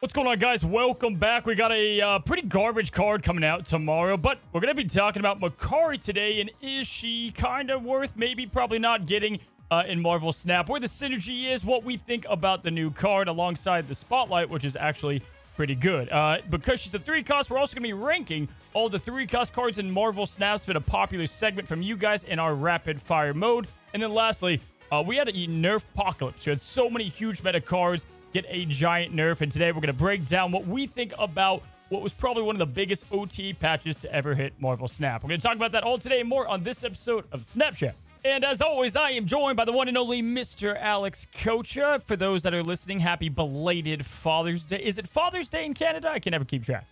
What's going on, guys? Welcome back. We got a pretty garbage card coming out tomorrow, but we're going to be talking about Makkari today, and is she kind of worth maybe probably not getting in Marvel Snap, where the synergy is, what we think about the new card alongside the Spotlight, which is actually pretty good. Because she's a 3-cost, we're also going to be ranking all the 3-cost cards in Marvel Snap. It's been a popular segment from you guys in our rapid fire mode. And then lastly, we had a Nerfpocalypse. We had so many huge meta cards get a giant nerf, and today we're going to break down what we think about what was probably one of the biggest OT patches to ever hit Marvel Snap. We're going to talk about that all today and more on this episode of Snapchat. And as always, I am joined by the one and only Mr. Alex Coccia. For those that are listening, happy belated Father's Day. Is it Father's Day in Canada? I can never keep track.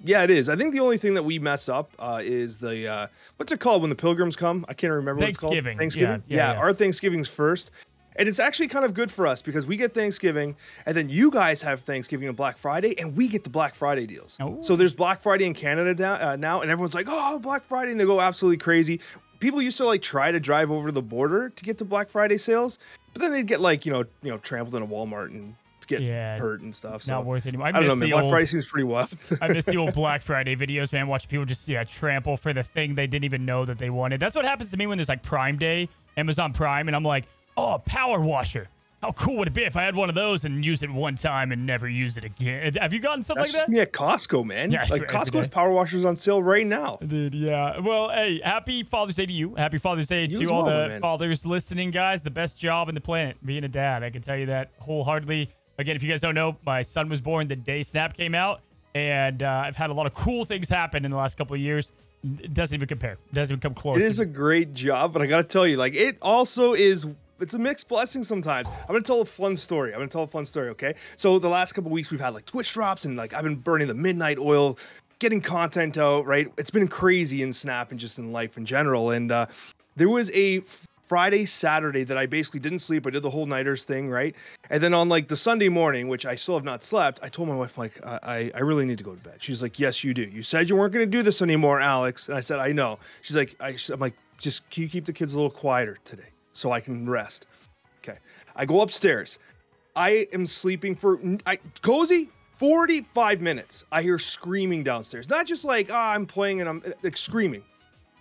Yeah, it is. I think the only thing that we mess up is the, what's it called when the pilgrims come? I can't remember what it's called. Thanksgiving. Yeah, our Thanksgiving's first. And it's actually kind of good for us because we get Thanksgiving, and then you guys have Thanksgiving and Black Friday, and we get the Black Friday deals. Oh. So there's Black Friday in Canada now, and everyone's like, oh, Black Friday, and they go absolutely crazy. People used to like try to drive over the border to get to Black Friday sales, but then they'd get like, you know, trampled in a Walmart and get hurt and stuff. So not worth it anymore. I don't know, man. Black Friday seems pretty wild. I miss the old Black Friday videos, man. Watch people just trample for the thing they didn't even know that they wanted. That's what happens to me when there's like Prime Day, Amazon Prime, and I'm like, oh, power washer. How cool would it be if I had one of those and use it one time and never use it again? Have you gotten something like that? That's just me at Costco, man. Yeah, like Costco's power washers on sale right now. Dude, yeah. Well, hey, happy Father's Day to you. Happy Father's Day to all the fathers listening, guys. The best job in the planet, being a dad. I can tell you that wholeheartedly. Again, if you guys don't know, my son was born the day Snap came out, and I've had a lot of cool things happen in the last couple of years. It doesn't even compare. It doesn't even come close. It is a great job, but I got to tell you, like, it also is... It's a mixed blessing sometimes. I'm going to tell a fun story. Okay? So the last couple of weeks, we've had, like, Twitch drops, and, like, I've been burning the midnight oil, getting content out, right? It's been crazy in Snap and just in life in general. And there was a Friday, Saturday that I basically didn't sleep. I did the whole nighters thing, right? And then on, like, the Sunday morning, which I still have not slept, I told my wife, like, I really need to go to bed. She's like, yes, you do. You said you weren't going to do this anymore, Alex. And I said, I know. She's like, I'm like, just can you keep the kids a little quieter today so I can rest? Okay. I go upstairs. I am sleeping for cozy 45 minutes. I hear screaming downstairs. Not just like, I'm playing and I'm like screaming.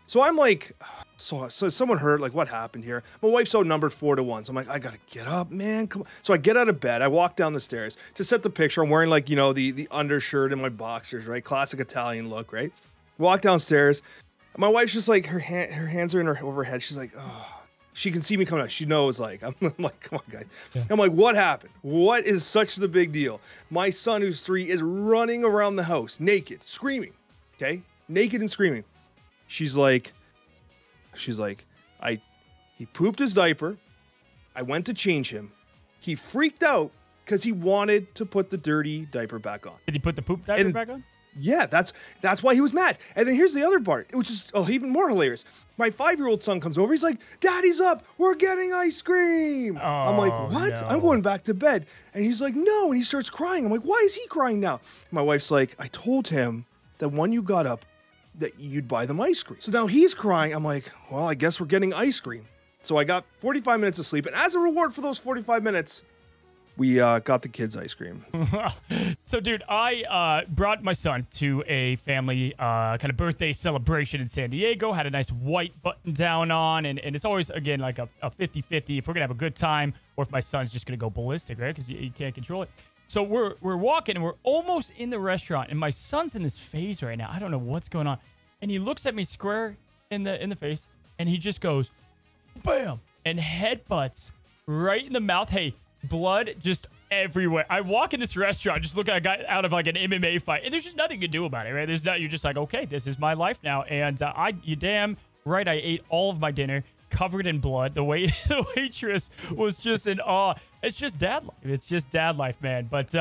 So I'm like, so someone heard, like, what happened here? My wife's outnumbered 4-1. So I'm like, I gotta get up, man. Come on. So I get out of bed. I walk down the stairs. To set the picture, I'm wearing, like, you know, the undershirt and my boxers, right? Classic Italian look, right? Walk downstairs. My wife's just like, her hands are in over her head. She's like, oh. She can see me coming out. She knows, like, I'm like, come on, guys. Yeah. I'm like, what happened? What is such the big deal? My son, who's 3, is running around the house naked, screaming. Okay? Naked and screaming. She's like, he pooped his diaper. I went to change him. He freaked out because he wanted to put the dirty diaper back on. Did he put the poop diaper back on? Yeah, that's why he was mad. And then here's the other part, which is even more hilarious. My 5-year-old son comes over. He's like, Daddy's up. We're getting ice cream. Oh, I'm like, what? No. I'm going back to bed. And he's like, no. And he starts crying. I'm like, why is he crying now? My wife's like, I told him that when you got up, that you'd buy them ice cream. So now he's crying. I'm like, well, I guess we're getting ice cream. So I got 45 minutes of sleep. And as a reward for those 45 minutes, we got the kids ice cream. So, dude, I brought my son to a family kind of birthday celebration in San Diego. Had a nice white button down on. And it's always, again, like a 50-50 if we're going to have a good time or if my son's just going to go ballistic, right? Because you can't control it. So we're walking, and we're almost in the restaurant. And my son's in this phase right now. I don't know what's going on. And he looks at me square in the face, and he just goes, bam, and headbutts right in the mouth. Hey, blood just everywhere. I walk in this restaurant, just look at a guy out of like an MMA fight, and there's just nothing you can do about it, right? You're just like, okay, this is my life now. And you damn right, I ate all of my dinner covered in blood. The waitress was just in awe. It's just dad life. It's just dad life, man. But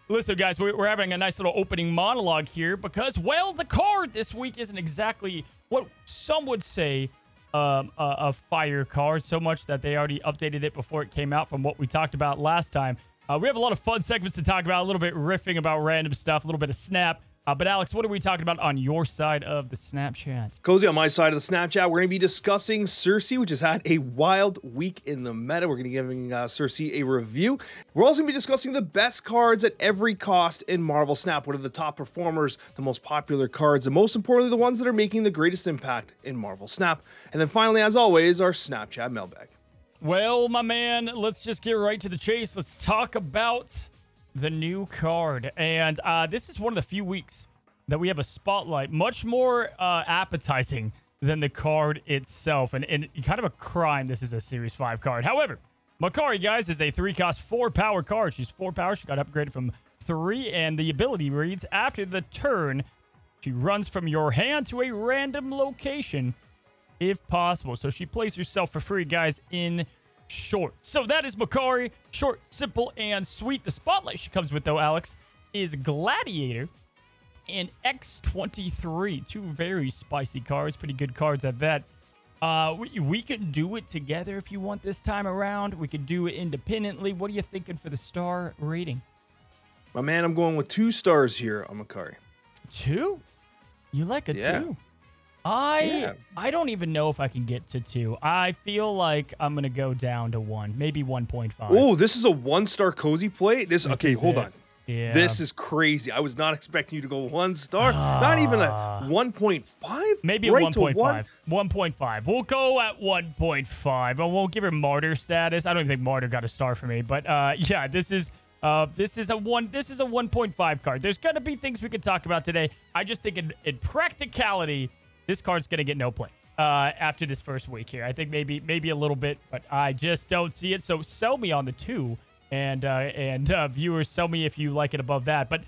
listen, guys, we're having a nice little opening monologue here because, well, the card this week isn't exactly what some would say a fire card, so much that they already updated it before it came out from what we talked about last time. We have a lot of fun segments to talk about, a little bit riffing about random stuff, a little bit of Snap, But Alex, what are we talking about on your side of the Snapchat? Cozy, on my side of the Snapchat, we're going to be discussing Cersei, which has had a wild week in the meta. We're going to be giving Cersei a review. We're also going to be discussing the best cards at every cost in Marvel Snap. What are the top performers, the most popular cards, and most importantly, the ones that are making the greatest impact in Marvel Snap. And then finally, as always, our Snapchat mailbag. Well, my man, let's just get right to the chase. Let's talk about the new card. And this is one of the few weeks that we have a spotlight much more appetizing than the card itself. And kind of a crime this is a Series 5 card. However, Makkari, guys, is a 3-cost 4-power card. She's 4 power. She got upgraded from 3. And the ability reads, after the turn, she runs from your hand to a random location if possible. So she plays herself for free, guys, in short. So that is Makkari. Short, simple, and sweet. The spotlight she comes with, though, Alex, is Gladiator and X23. 2 very spicy cards. Pretty good cards at that. We can do it together if you want this time around. We could do it independently. What are you thinking for the star rating? My man, I'm going with 2 stars here on Makkari. 2? You like a 2? I don't even know if I can get to 2. I feel like I'm going to go down to 1, maybe 1.5. Oh, this is a 1-star Cozy play? Okay, hold on. Yeah. This is crazy. I was not expecting you to go 1 star. Not even a 1.5? Maybe right a 1.5. 1.5. We'll go at 1.5. I won't give her martyr status. I don't even think martyr got a star for me. But yeah, this is a 1.5 card. There's gonna be things we could talk about today. I just think in practicality, this card's gonna get no play after this first week here. I think maybe a little bit, but I just don't see it. So sell me on the 2. And viewers, tell me if you like it above that. But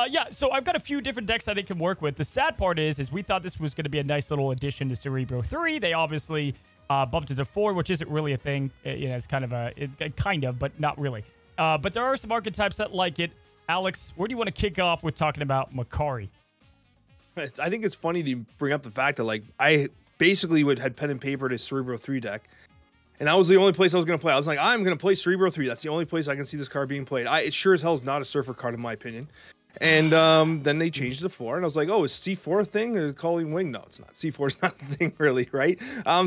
yeah, so I've got a few different decks I think can work with. The sad part is we thought this was going to be a nice little addition to Cerebro 3. They obviously bumped it to 4, which isn't really a thing. You know, it's kind of, but not really. But there are some archetypes that like it. Alex, where do you want to kick off with talking about Makkari? I think it's funny that you bring up the fact that, like, I basically had pen and paper to Cerebro 3 deck. And that was the only place I was going to play. I was like, I'm going to play Cerebro 3. That's the only place I can see this card being played. It sure as hell is not a Surfer card, in my opinion. And then they changed it to 4. And I was like, oh, is C4 a thing? Or calling wing? No, it's not. C4 is not the thing, really, right?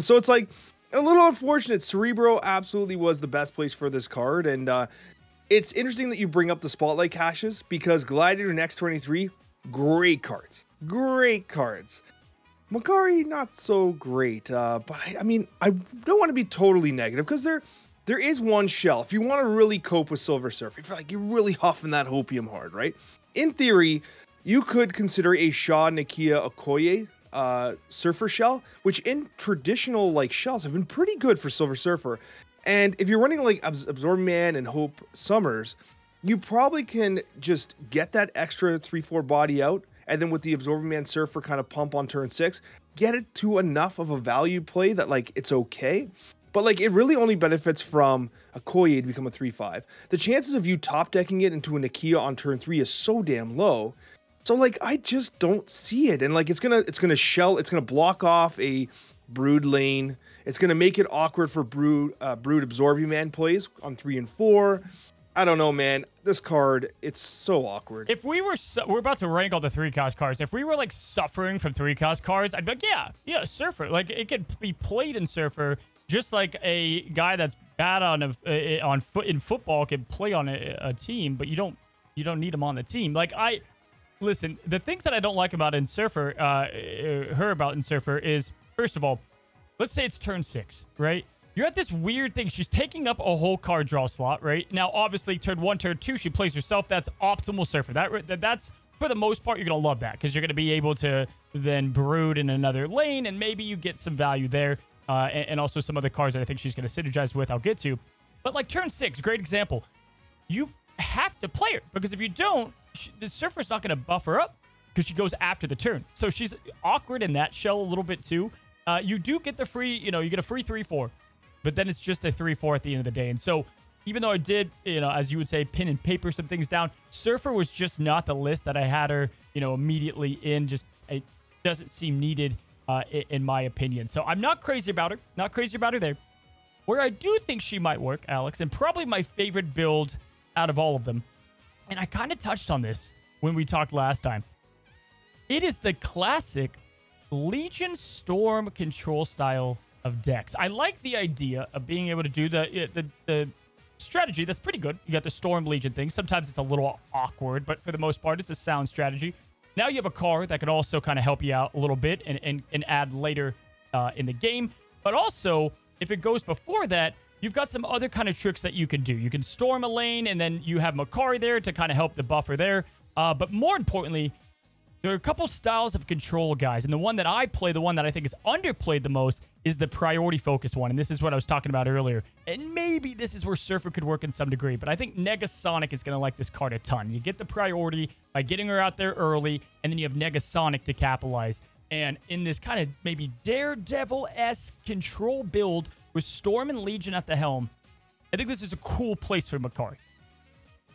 So it's like a little unfortunate. Cerebro absolutely was the best place for this card. And it's interesting that you bring up the Spotlight caches, because Gladiator and X23, great cards. Great cards. Makkari, not so great, but I mean, I don't want to be totally negative, because there is one shell. If you want to really cope with Silver Surfer, if you're like, you're really huffing that hopium hard, right? In theory, you could consider a Shaw Nakia Okoye Surfer shell, which in traditional like shells have been pretty good for Silver Surfer. And if you're running like Absorbing Man and Hope Summers, you probably can just get that extra 3/4 body out, and then with the Absorbing Man Surfer kind of pump on turn 6, get it to enough of a value play that, like, it's okay. But, like, it really only benefits from a Koye to become a 3/5. The chances of you top decking it into a Nakia on turn 3 is so damn low. So, like, I just don't see it. And, like, it's gonna block off a Brood lane. It's gonna make it awkward for Brood Absorbing Man plays on 3 and 4. I don't know, man. This card, it's so awkward. If we're about to rank all the 3-cost cards. If we were like suffering from 3-cost cards, I'd be like, yeah, Surfer. Like, it could be played in Surfer, just like a guy that's bad in football could play on a team, but you don't need him on the team. Like, listen, the things that I don't like about in Surfer, in Surfer is, first of all, let's say it's turn 6, right? You're at this weird thing. She's taking up a whole card draw slot, right? Now, obviously, turn 1, turn 2, she plays herself. That's optimal Surfer. That's, for the most part, you're going to love that, because you're going to be able to then brood in another lane, and maybe you get some value there, and also some other cards that I think she's going to synergize with, I'll get to. But, like, turn 6, great example. You have to play her, because if you don't, the Surfer's not going to buff her up, because she goes after the turn. So she's awkward in that shell a little bit, too. You do get the free, you get a free 3/4. But then it's just a 3/4 at the end of the day. And so even though I did, as you would say, pen and paper some things down, Surfer was just not the list that I had her, immediately in. Just, it doesn't seem needed in my opinion. So I'm not crazy about her. Not crazy about her there. Where I do think she might work, Alex, and probably my favorite build out of all of them, and I kind of touched on this when we talked last time, It is the classic Legion Storm control style of decks. I like the idea of being able to do the strategy. That's pretty good. You got the Storm Legion thing. Sometimes it's a little awkward, but for the most part, it's a sound strategy. Now you have a card that can also kind of help you out a little bit and add later in the game. But also, if it goes before that, you've got some other kind of tricks that you can do. You can storm a lane, and then you have Makkari there to kind of help the buffer there. But more importantly, there are a couple styles of control, guys. And the one that I play, the one that I think is underplayed the most, is the priority focus one. And this is what I was talking about earlier. And maybe this is where Surfer could work in some degree. But I think Negasonic is going to like this card a ton. You get the priority by getting her out there early, and then you have Negasonic to capitalize. And in this kind of maybe Daredevil-esque control build with Storm and Legion at the helm, I think this is a cool place for Makkari.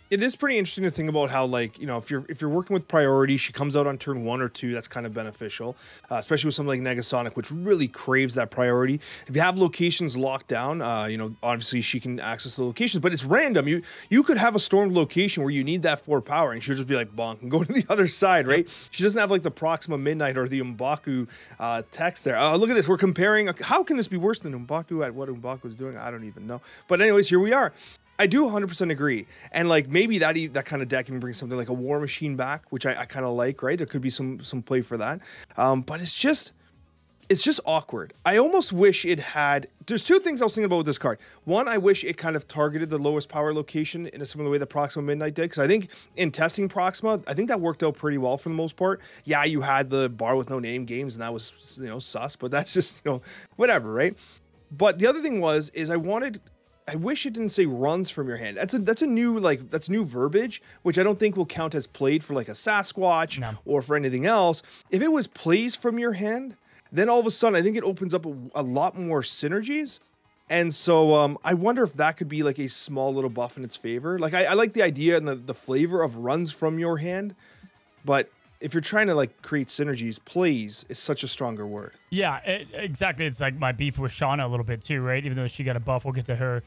It is pretty interesting to think about how, like, you know, if you're working with priority, she comes out on turn 1 or 2. That's kind of beneficial, especially with something like Negasonic, which really craves that priority. If you have locations locked down, you know, obviously she can access the locations, but it's random. You could have a stormed location where you need that 4 power, and she'll just be like bonk and go to the other side, right? She doesn't have like the Proxima Midnight or the M'Baku text there. Look at this. We're comparing. How can this be worse than M'Baku at what M'Baku is doing? I don't even know. But anyways, here we are. I do 100% agree. And like maybe that kind of deck even brings something like a War Machine back, which I kind of like, right? There could be some play for that. But it's just awkward. I almost wish it had... There's 2 things I was thinking about with this card. One, I wish it kind of targeted the lowest power location in a similar way that Proxima Midnight did. Because I think in testing Proxima, I think that worked out pretty well for the most part. Yeah, you had the bar with no name games, and that was, you know, sus. But that's just, you know, whatever, right? But the other thing is I wish it didn't say runs from your hand. That's new verbiage, which I don't think will count as played for like a Sasquatch or for anything else. If it was plays from your hand, then all of a sudden I think it opens up a lot more synergies. And so I wonder if that could be like a small little buff in its favor. Like I like the idea and the flavor of runs from your hand, but if you're trying to like create synergies, plays is such a stronger word. Yeah, exactly. It's like my beef with Shauna a little bit too, right? Even though she got a buff, we'll get to her.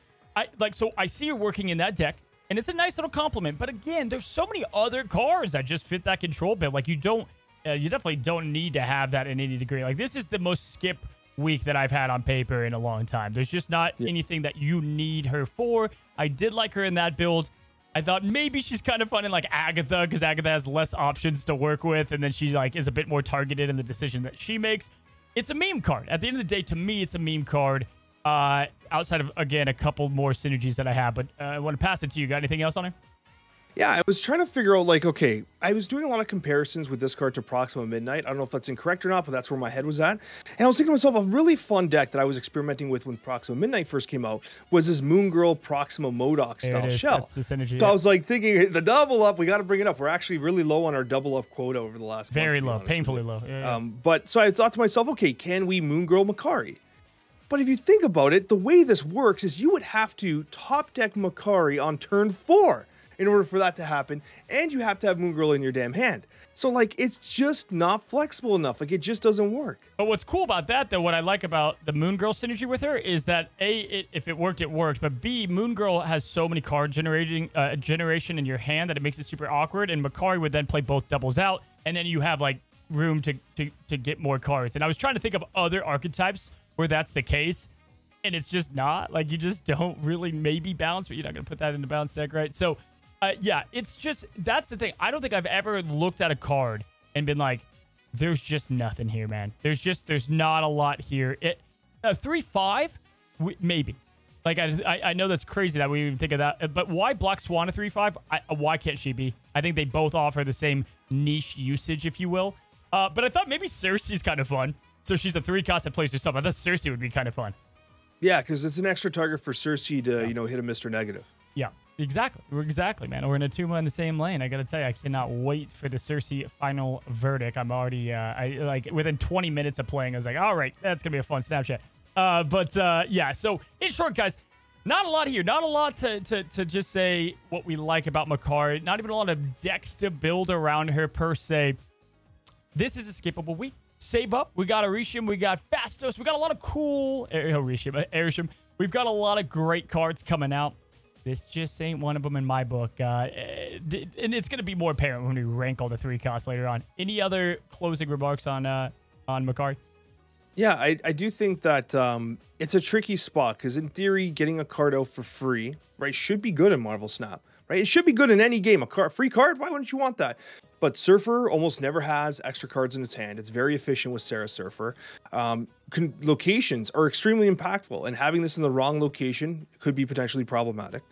So I see her working in that deck, and it's a nice little compliment. But again, there's so many other cards that just fit that control build. Like you definitely don't need to have that in any degree. Like this is the most skip week that I've had on paper in a long time. There's just not anything that you need her for. I did like her in that build. I thought maybe she's kind of fun in like Agatha, because Agatha has less options to work with, and then she like is a bit more targeted in the decision that she makes. It's a meme card. At the end of the day, to me, it's a meme card. Outside of, again, a couple more synergies that I have, but I want to pass it to you. Got anything else on it? Yeah, I was trying to figure out, like, okay, I was doing a lot of comparisons with this card to Proxima Midnight. I don't know if that's incorrect or not, but that's where my head was at. And I was thinking to myself, a really fun deck that I was experimenting with when Proxima Midnight first came out was this Moon Girl Proxima MODOK style shell. That's the synergy. So I was like thinking, the double up, we got to bring it up. We're actually really low on our double up quota over the last month. Very low, painfully low. Yeah. But so I thought to myself, okay, can we Moon Girl Makkari? But if you think about it, the way this works is you would have to top deck Makkari on turn 4 in order for that to happen, and you have to have Moon Girl in your damn hand. So, like, it's just not flexible enough. Like, it just doesn't work. But what's cool about that, though, what I like about the Moon Girl synergy with her is that, A, if it worked, it worked. But B, Moon Girl has so many card generation in your hand that it makes it super awkward, and Makkari would then play both doubles out, and then you have, like, room to get more cards. And I was trying to think of other archetypes where that's the case, and it's just not. Like, you just don't really maybe bounce, but you're not going to put that in the bounce deck, right? So, yeah, it's just, that's the thing. I don't think I've ever looked at a card and been like, there's just nothing here, man. There's not a lot here. 3/5, maybe. Like, I know that's crazy that we even think of that, but why Black Swan a 3/5? Why can't she be? I think they both offer the same niche usage, if you will. But I thought maybe Cersei's kind of fun. So she's a 3-cost that plays herself. I thought Cersei would be kind of fun. Yeah, because it's an extra target for Cersei to, you know, hit a Mr. Negative. Yeah, exactly, man. We're in a Tuma in the same lane. I got to tell you, I cannot wait for the Cersei final verdict. I'm already, like, within 20 minutes of playing, I was like, all right, that's going to be a fun Snapchat. Yeah, so in short, guys, not a lot here. Not a lot to just say what we like about Makkari. Not even a lot of decks to build around her, per se. This is a skippable week. Save up. We got Orisham. We got Fastos. We got a lot of cool... Orisham. We've got a lot of great cards coming out. This just ain't one of them in my book. And it's going to be more apparent when we rank all the 3 costs later on. Any other closing remarks on Makkari? Yeah, I do think that it's a tricky spot because in theory, getting a card out for free, right, should be good in Marvel Snap, right? It should be good in any game. Free card, why wouldn't you want that? But Surfer almost never has extra cards in his hand. It's very efficient with Sarah Surfer. Locations are extremely impactful, and having this in the wrong location could be potentially problematic.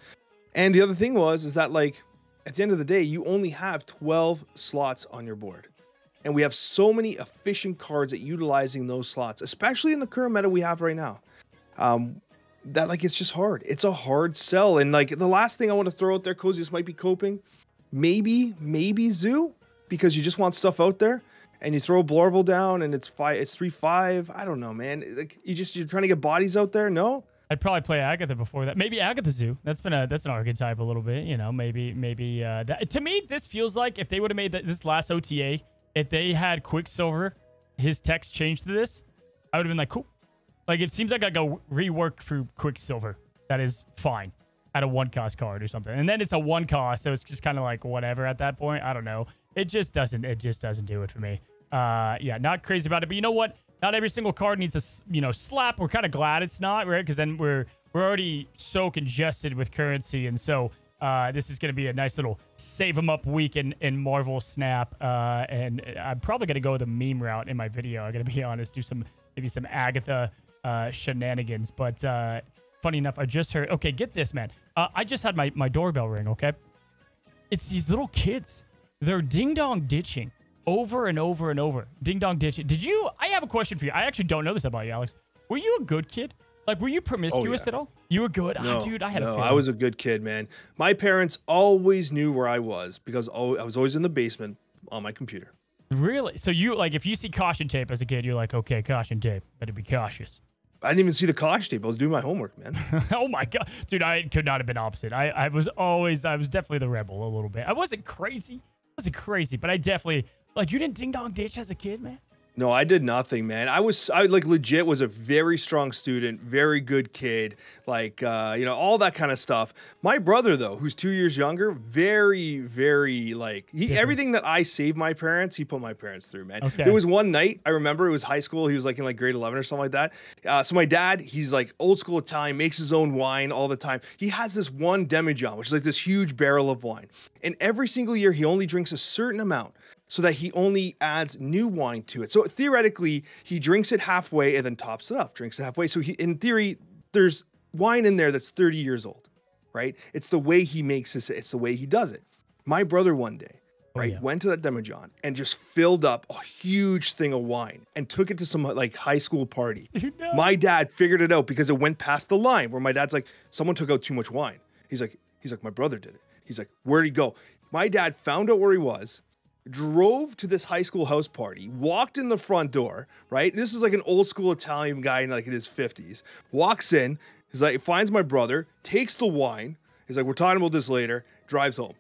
And the other thing is that, like, at the end of the day, you only have 12 slots on your board. And we have so many efficient cards at utilizing those slots, especially in the current meta we have right now. That, like, it's just hard. It's a hard sell. And, like, the last thing I want to throw out there, Cozy, this might be coping. Maybe Zoo, because you just want stuff out there, and you throw a Blorville down, and it's 3/5. I don't know, man. Like, you're trying to get bodies out there. No, I'd probably play Agatha before that. Maybe Agatha Zoo. That's an archetype a little bit. You know, maybe that. To me, this feels like if they would have made this last OTA, if they had Quicksilver, his text changed to this, I would have been like, cool. Like, it seems like I go rework through Quicksilver. That is fine. At a 1-cost card or something, and then it's a 1-cost, so it's just kind of like whatever at that point. I don't know. It just doesn't do it for me. Yeah, not crazy about it. But you know what? Not every single card needs a slap. We're kind of glad it's not, right? Because then we're already so congested with currency, and so this is going to be a nice little save them up week in Marvel Snap. And I'm probably going to go the meme route in my video. I'm going to be honest, do maybe some Agatha shenanigans, but. Funny enough, I just heard... Okay, get this, man. I just had my doorbell ring, okay? It's these little kids. They're ding-dong ditching over and over and over. Ding-dong ditching. I have a question for you. I actually don't know this about you, Alex. Were you a good kid? Like, were you promiscuous at all? You were good? No, dude, I had a feeling. I was a good kid, man. My parents always knew where I was because I was always in the basement on my computer. Really? So you, like, if you see caution tape as a kid, you're like, okay, caution tape. Better be cautious. I didn't even see the caution tape. I was doing my homework, man. Oh my god, dude! I could not have been opposite. I was definitely the rebel a little bit. I wasn't crazy, but I definitely you didn't ding dong ditch as a kid, man. No, I did nothing, man. I like legit was a very strong student, very good kid, like, all that kind of stuff. My brother, though, who's 2 years younger, very, very, like, everything that I saved my parents, he put my parents through, man. Okay. There was one night, I remember it was high school. He was like in like grade 11 or something like that. So my dad, he's like old school Italian, makes his own wine all the time. He has this one demijohn, which is like this huge barrel of wine. And every single year, he only drinks a certain amount, so that he only adds new wine to it. So theoretically, he drinks it halfway and then tops it up, drinks it halfway. So in theory, there's wine in there that's 30 years old, right? It's the way he makes this, it's the way he does it. My brother one day, right, went to that demijohn and just filled up a huge thing of wine and took it to some like high school party. No. My dad figured it out because it went past the line where my dad's like, someone took out too much wine. He's like, my brother did it. He's like, where'd he go? My dad found out where he was, drove to this high school house party, walked in the front door, right? This is like an old school Italian guy in like in his 50s. Walks in, he's like, finds my brother, takes the wine. He's like, we're talking about this later. Drives home.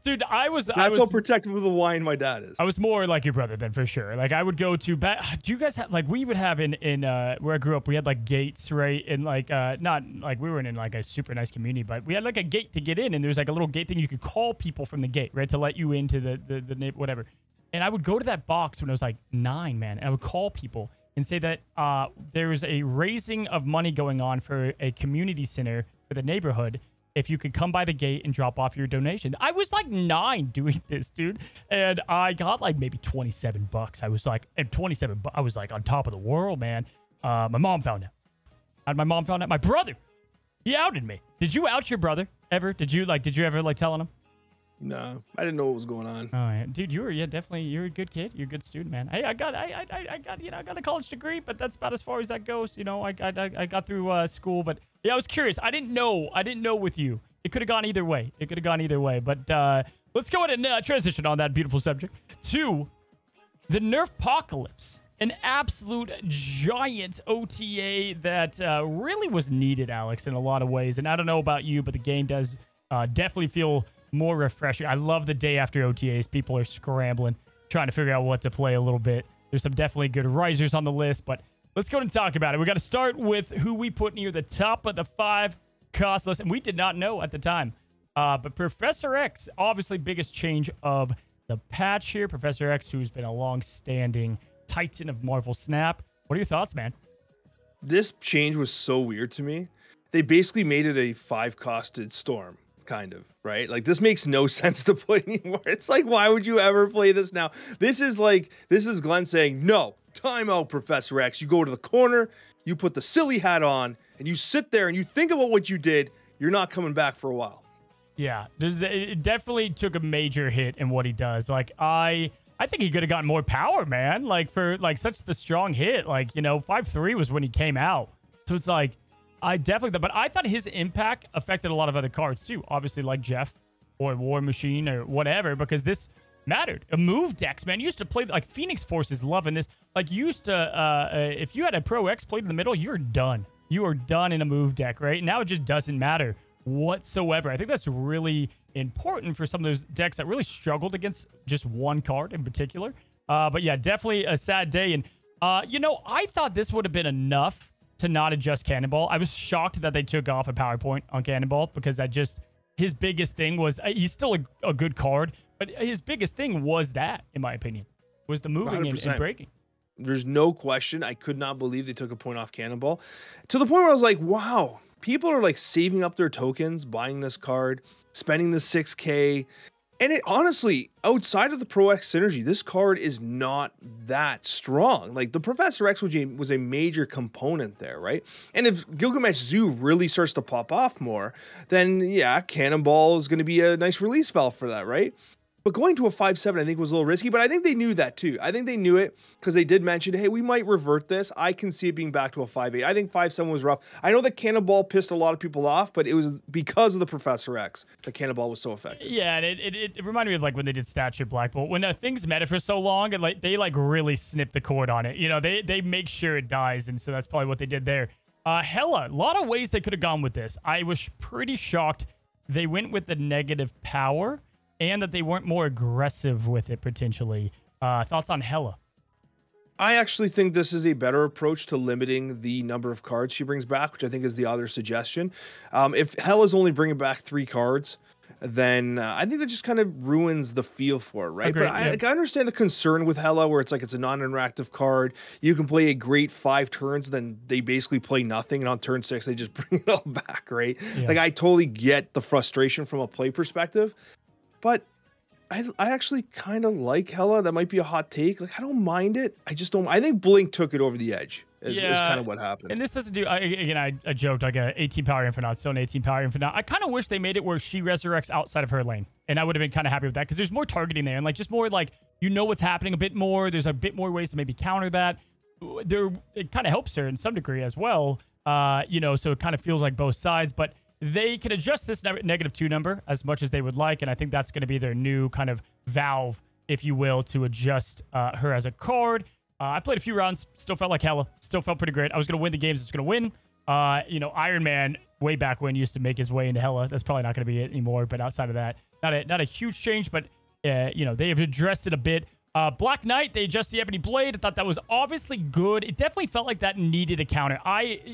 Dude, That's how protective of the wine my dad is. I was more like your brother then, for sure. Like, I would go to... Do you guys have... Like, we would have in where I grew up, we had, like, gates, right? And, like, not... Like, we weren't in, like, a super nice community, but we had, like, a gate to get in, and there's, like, a little gate thing you could call people from the gate, right? To let you into the whatever. And I would go to that box when I was, like, 9, man, and I would call people and say that there was a raising of money going on for a community center for the neighborhood, if you could come by the gate and drop off your donation. I was like 9 doing this, dude. And I got like maybe 27 bucks. I was like, and 27 bucks, I was like on top of the world, man. My mom found out. How did my mom found out? My brother, he outed me. Did you out your brother ever? Did you ever like tell him? No, I didn't know what was going on. Oh, yeah. Dude, you're a good kid. You're a good student, man. Hey, I got a college degree, but that's about as far as that goes. I got through school, but yeah, I was curious. I didn't know with you. It could have gone either way. But let's go ahead and transition on that beautiful subject to the Nerfpocalypse, an absolute giant OTA that really was needed, Alex, in a lot of ways. And I don't know about you, but the game does definitely feel more refreshing. I love the day after OTAs. People are scrambling, trying to figure out what to play a little bit. There's some definitely good risers on the list, but let's go and talk about it. We got to start with who we put near the top of the 5 costless, and we did not know at the time. But Professor X, obviously biggest change of the patch here. Professor X, who's been a long-standing titan of Marvel Snap. What are your thoughts, man? This change was so weird to me. They basically made it a 5-costed storm, kind of, right? Like, this makes no sense to play anymore. It's like, why would you ever play this now? This is Glenn saying, no, time out, Professor X. You go to the corner, you put the silly hat on, and you sit there and you think about what you did. You're not coming back for a while. Yeah, it definitely took a major hit in what he does. Like, I think he could have gotten more power, man. Like, for like such the strong hit. Like, you know, 5-3 was when he came out. So it's like, I definitely, but I thought his impact affected a lot of other cards too. Obviously, like Jeff or War Machine or whatever, because this mattered. A move decks, man. You used to play, like, Phoenix Force is loving this. Like, you used to, if you had a Pro X played in the middle, you're done. You are done in a move deck, right? Now it just doesn't matter whatsoever. I think that's really important for some of those decks that really struggled against just one card in particular. But yeah, definitely a sad day. And, you know, I thought this would have been enough to not adjust Cannonball. I was shocked that they took off a PowerPoint on Cannonball because his biggest thing was, he's still a good card, but his biggest thing was that, in my opinion, was the moving and breaking. There's no question. I could not believe they took a point off Cannonball, to the point where I was like, wow, people are like saving up their tokens, buying this card, spending the 6K. And it honestly, outside of the Pro X synergy, this card is not that strong. Like, the Professor X was a major component there, right? And if Gilgamesh Zoo really starts to pop off more, then yeah, Cannonball is going to be a nice release valve for that, right? But going to a 5-7, I think, was a little risky, but I think they knew that too. I think they knew it because they did mention, hey, we might revert this. I can see it being back to a 5-8. I think 5-7 was rough. I know that Cannonball pissed a lot of people off, but it was because of the Professor X that Cannonball was so effective. Yeah, and it reminded me of like when they did Statue Black Bolt. When things meta for so long, and like they like really snip the cord on it. You know, they make sure it dies, and so that's probably what they did there. Hella, a lot of ways they could have gone with this. I was pretty shocked they went with the negative power, and that they weren't more aggressive with it, potentially. Thoughts on Hela? I actually think this is a better approach to limiting the number of cards she brings back, which I think is the other suggestion. If Hela's only bringing back 3 cards, then I think that just kind of ruins the feel for it, right? Agreed, but I understand the concern with Hela, where it's like it's a non-interactive card. You can play a great 5 turns, then they basically play nothing, and on turn 6, they just bring it all back, right? Yeah. Like, I totally get the frustration from a play perspective. But I actually kind of like Hela. That might be a hot take. Like, I don't mind it. I just don't. I think Blink took it over the edge. Is kind of what happened. And this doesn't do. I joked like a 18 power Infinite, still an 18 power Infinite. I kind of wish they made it where she resurrects outside of her lane, and I would have been kind of happy with that because there's more targeting there and like just more like you know what's happening a bit more. There's a bit more ways to maybe counter that. It kind of helps her in some degree as well. You know, so it kind of feels like both sides, but they can adjust this -2 number as much as they would like, and I think that's going to be their new kind of valve, if you will, to adjust her as a card. I played a few rounds, still felt like Hela, still felt pretty great. I was going to win the games, it's going to win. You know, Iron Man, way back when, used to make his way into Hela. That's probably not going to be it anymore, but outside of that, not a huge change, but, you know, they have addressed it a bit. Black Knight, they adjust the Ebony Blade. I thought that was obviously good. It definitely felt like that needed a counter.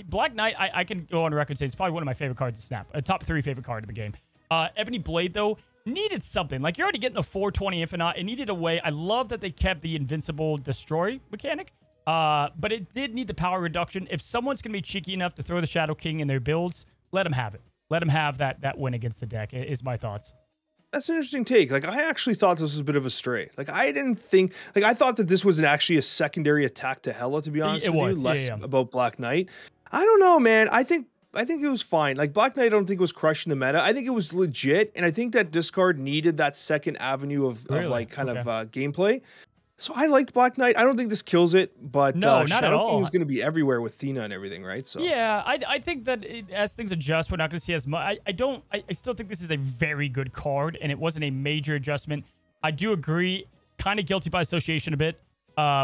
Black Knight, I can go on record and say it's probably one of my favorite cards to snap. A top 3 favorite card of the game. Ebony Blade, though, needed something. Like, you're already getting a 420 Infinite. It needed a way. I love that they kept the Invincible Destroy mechanic. But it did need the power reduction. If someone's going to be cheeky enough to throw the Shadow King in their builds, let them have it. Let them have that win against the deck, is my thoughts. That's an interesting take. Like, I actually thought this was a bit of a stray. Like, I didn't think, like, I thought that this was actually a secondary attack to Hela, to be honest with you, less about Black Knight. I don't know, man. I think it was fine. Like, Black Knight, I don't think was crushing the meta. I think it was legit, and I think that discard needed that second avenue of like, kind of gameplay. So I liked Black Knight. I don't think this kills it, but no, not at all. Shadow King is going to be everywhere with Thena and everything, right? So yeah, I think that as things adjust, we're not going to see as much. I still think this is a very good card, and it wasn't a major adjustment. I do agree, kind of guilty by association a bit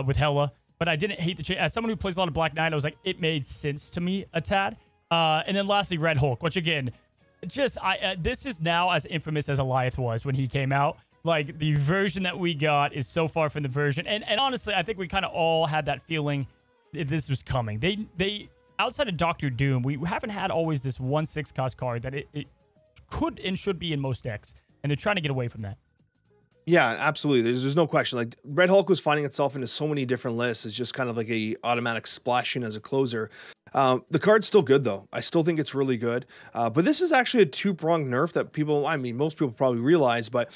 with Hela, but I didn't hate the change. As someone who plays a lot of Black Knight, I was like, it made sense to me a tad. And then lastly, Red Hulk, which again, just this is now as infamous as Alioth was when he came out. Like, the version that we got is so far from the version. And honestly, I think we kind of all had that feeling that this was coming. They outside of Doctor Doom, we haven't had always this 1/6 cost card that it could and should be in most decks, and they're trying to get away from that. Yeah, absolutely. There's no question. Like Red Hulk was finding itself into so many different lists. It's just kind of like a automatic splash in as a closer. The card's still good though. I still think it's really good. But this is actually a two-pronged nerf that people, I mean, most people probably realize, but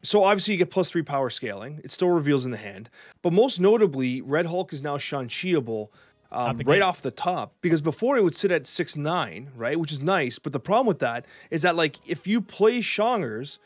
so obviously you get +3 power scaling. It still reveals in the hand. But most notably, Red Hulk is now Shang-Chiable right off the top, because before it would sit at 6/9, right? Which is nice. But the problem with that is that like if you play Shangers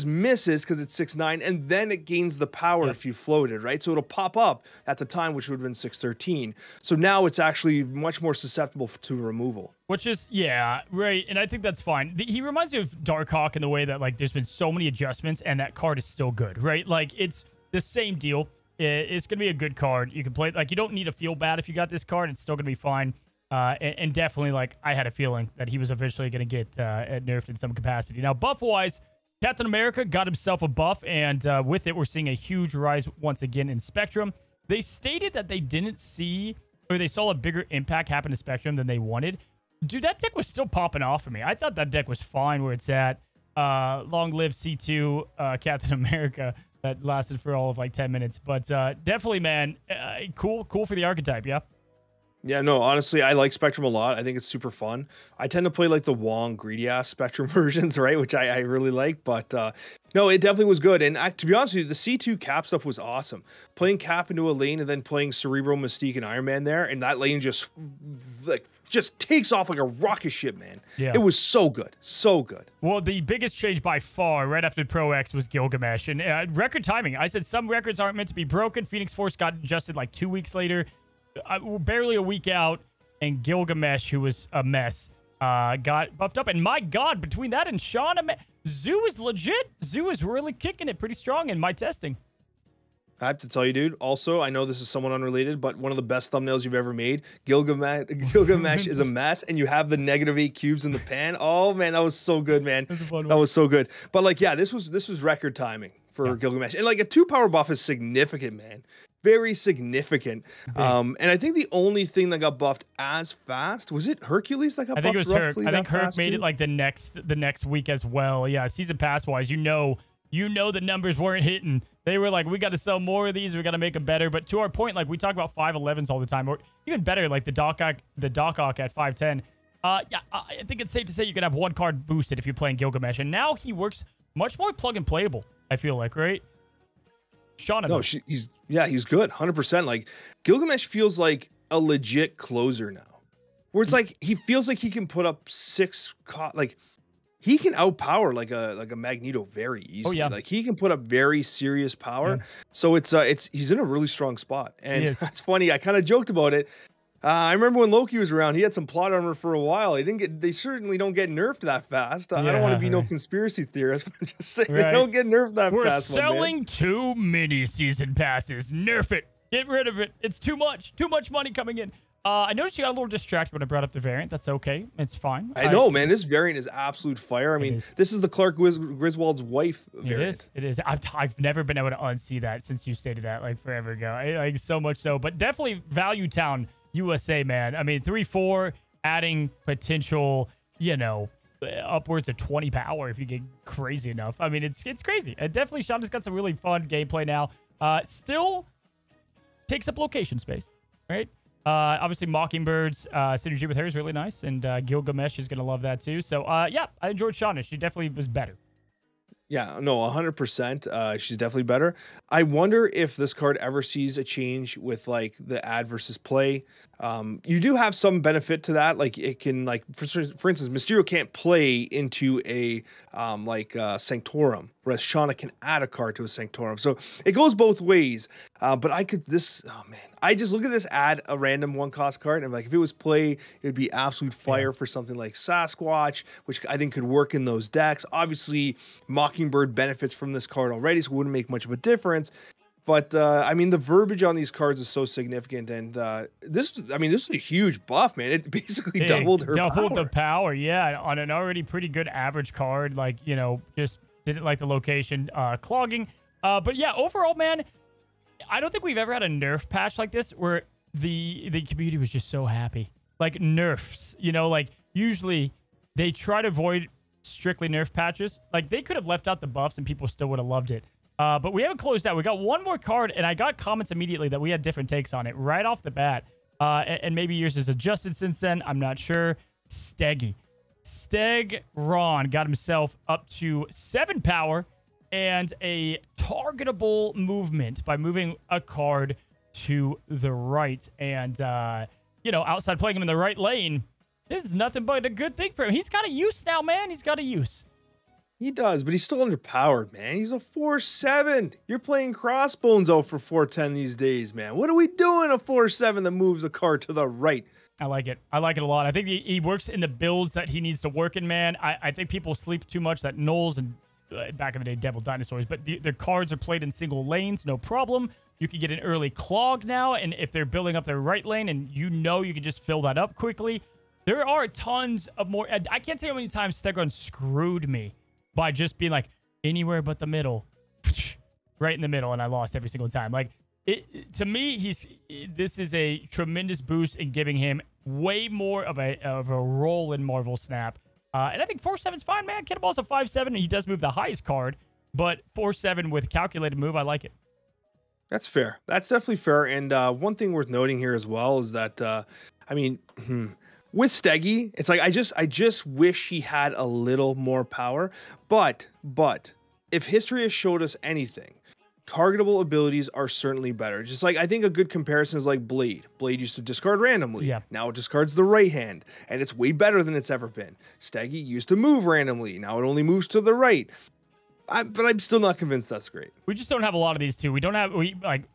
misses because it's 6/9, and then it gains the power if you floated, right? So it'll pop up at the time, which would have been 6/13. So now it's actually much more susceptible to removal. Which is, yeah, right. And I think that's fine. He reminds me of Darkhawk in the way that, like, there's been so many adjustments, and that card is still good, right? Like, it's the same deal. It's going to be a good card. You can play, like, you don't need to feel bad if you got this card. It's still going to be fine. And definitely, like, I had a feeling that he was eventually going to get nerfed in some capacity. Now, buff-wise, Captain America got himself a buff, and with it, we're seeing a huge rise once again in Spectrum. They stated that they didn't see, or they saw a bigger impact happen to Spectrum than they wanted. Dude, that deck was still popping off for me. I thought that deck was fine where it's at. Long live C2 Captain America. That lasted for all of like 10 minutes. But definitely, man, cool for the archetype, yeah? Yeah, no, honestly, I like Spectrum a lot. I think it's super fun. I tend to play like the Wong greedy ass Spectrum versions, right? Which I really like, but no, it definitely was good. And to be honest with you, the C2 Cap stuff was awesome. Playing Cap into a lane and then playing Cerebro, Mystique, and Iron Man there, and that lane just takes off like a rocket ship, man. Yeah. It was so good. So good. Well, the biggest change by far right after Pro X was Gilgamesh. And record timing. I said some records aren't meant to be broken. Phoenix Force got adjusted like 2 weeks later. Barely a week out, and Gilgamesh, who was a mess, got buffed up. And my God, between that and Sean, Zoo is legit. Zoo is really kicking it pretty strong in my testing. I have to tell you, dude, also, I know this is somewhat unrelated, but one of the best thumbnails you've ever made, Gilgamesh is a mess, and you have the -8 cubes in the pan. Oh, man, that was so good, man. That was so good. But, like, yeah, this was record timing for Gilgamesh. And, like, a 2-power buff is significant, man. Very significant. And I think the only thing that got buffed as fast, was it Hercules that got buffed? I think it was Herc. I think Herc made it like the next week as well. Yeah, season pass wise, you know the numbers weren't hitting. They were like, we got to sell more of these. We got to make them better. But to our point, like we talk about 511s all the time, or even better, like the Doc Ock at 510. Yeah, I think it's safe to say you can have one card boosted if you're playing Gilgamesh, and now he works much more plug and playable. I feel like, right? Sean, no, he's good, 100%. Like Gilgamesh feels like a legit closer now, where it's like he feels like he can put up 6, like he can outpower like a Magneto very easily. Oh, yeah. Like he can put up very serious power. Yeah. So he's in a really strong spot, and that's funny. I kind of joked about it. I remember when Loki was around, he had some plot armor for a while. They certainly don't get nerfed that fast. I don't want to be no conspiracy theorist, but I'm just saying they don't get nerfed that fast. We're selling too many season passes. Nerf it. Get rid of it. It's too much. Too much money coming in. I noticed you got a little distracted when I brought up the variant. That's okay. It's fine. I know, man. This variant is absolute fire. I mean, this is the Clark Griswold's wife variant. It is. I've never been able to unsee that since you stated that like forever ago. Like so much so. But definitely Value Town USA, man. I mean, 3/4, adding potential, upwards of 20 power if you get crazy enough. I mean, it's crazy. And definitely Sean has got some really fun gameplay now. Still takes up location space, right? Obviously, Mockingbird's synergy with her is really nice, and Gilgamesh is going to love that too. So, yeah, I enjoyed Shauna. She definitely was better. Yeah, no, 100%. She's definitely better. I wonder if this card ever sees a change with like the ad versus play. You do have some benefit to that. Like it can, like for instance, Mysterio can't play into a Sanctorum, whereas Shauna can add a card to a Sanctorum. So it goes both ways. But I just look at this, add a random 1-cost card, and like if it was play, it would be absolute fire for something like Sasquatch, which I think could work in those decks. Obviously, Mockingbird benefits from this card already, so it wouldn't make much of a difference. But I mean, the verbiage on these cards is so significant, and this is a huge buff, man. It basically doubled the power, yeah, on an already pretty good average card. Like just didn't like the location clogging. But yeah, overall, man, I don't think we've ever had a nerf patch like this where the community was just so happy. like nerfs. You know, like usually they try to avoid strictly nerf patches. Like they could have left out the buffs and people still would have loved it. But we haven't closed out. We got one more card, and I got comments immediately that we had different takes on it right off the bat. And maybe yours is adjusted since then. I'm not sure. Steggy. Steg Ron got himself up to 7 power and a targetable movement by moving a card to the right. And, you know, outside playing him in the right lane, this is nothing but a good thing for him. He's got a use now, man. He's got a use. He does, but he's still underpowered, man. He's a 4-7. You're playing Crossbones out for 4-10 these days, man. What are we doing a 4-7 that moves a card to the right? I like it. I like it a lot. I think he works in the builds that he needs to work in, man. I think people sleep too much that Knowles and back in the day, Devil Dinosaurs, but their cards are played in single lanes, no problem. You can get an early clog now, and if they're building up their right lane and you know you can just fill that up quickly, there are tons of more. I can't tell you how many times Stegron screwed me by just being like, anywhere but the middle. Right in the middle, and I lost every single time. Like, to me, this is a tremendous boost in giving him way more of a role in Marvel Snap. And I think 4-7's fine, man. Cannonball's a 5-7, and he does move the highest card. But 4-7 with calculated move, I like it. That's fair. That's definitely fair. And one thing worth noting here as well is that, I mean, with Steggy, it's like I just wish he had a little more power. But if history has showed us anything, targetable abilities are certainly better. Just like I think a good comparison is like Blade. Blade used to discard randomly. Yeah. Now it discards the right hand, and it's way better than it's ever been. Steggy used to move randomly. Now it only moves to the right. But I'm still not convinced that's great. We just don't have a lot of these two. We don't have,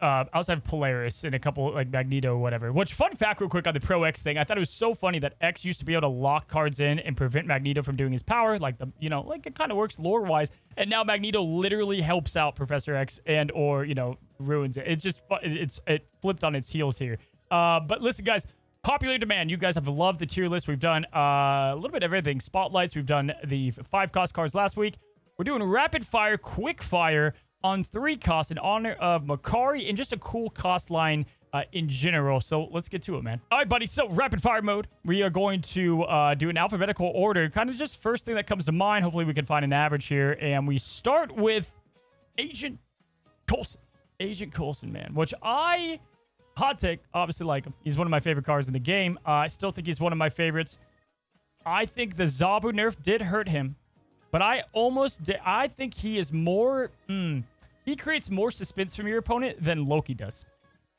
outside of Polaris and a couple, like, Magneto or whatever. Which, fun fact real quick on the Pro X thing, I thought it was so funny that X used to be able to lock cards in and prevent Magneto from doing his power. Like, like, it kind of works lore-wise. And now Magneto literally helps out Professor X and, or, ruins it. It's just, it flipped on its heels here. But listen, guys, popular demand. You guys have loved the tier list. We've done a little bit of everything. Spotlights. We've done the 5-cost cards last week. We're doing rapid fire, quick fire on 3 costs in honor of Makkari and just a cool cost line in general. So let's get to it, man. All right, buddy. So rapid fire mode. We are going to do an alphabetical order. Kind of just first thing that comes to mind. Hopefully we can find an average here. And we start with Agent Coulson. Agent Coulson, man. Which hot take, obviously like him. He's one of my favorite cards in the game. I still think he's one of my favorites. I think the Zabu nerf did hurt him. But I think he is more, he creates more suspense from your opponent than Loki does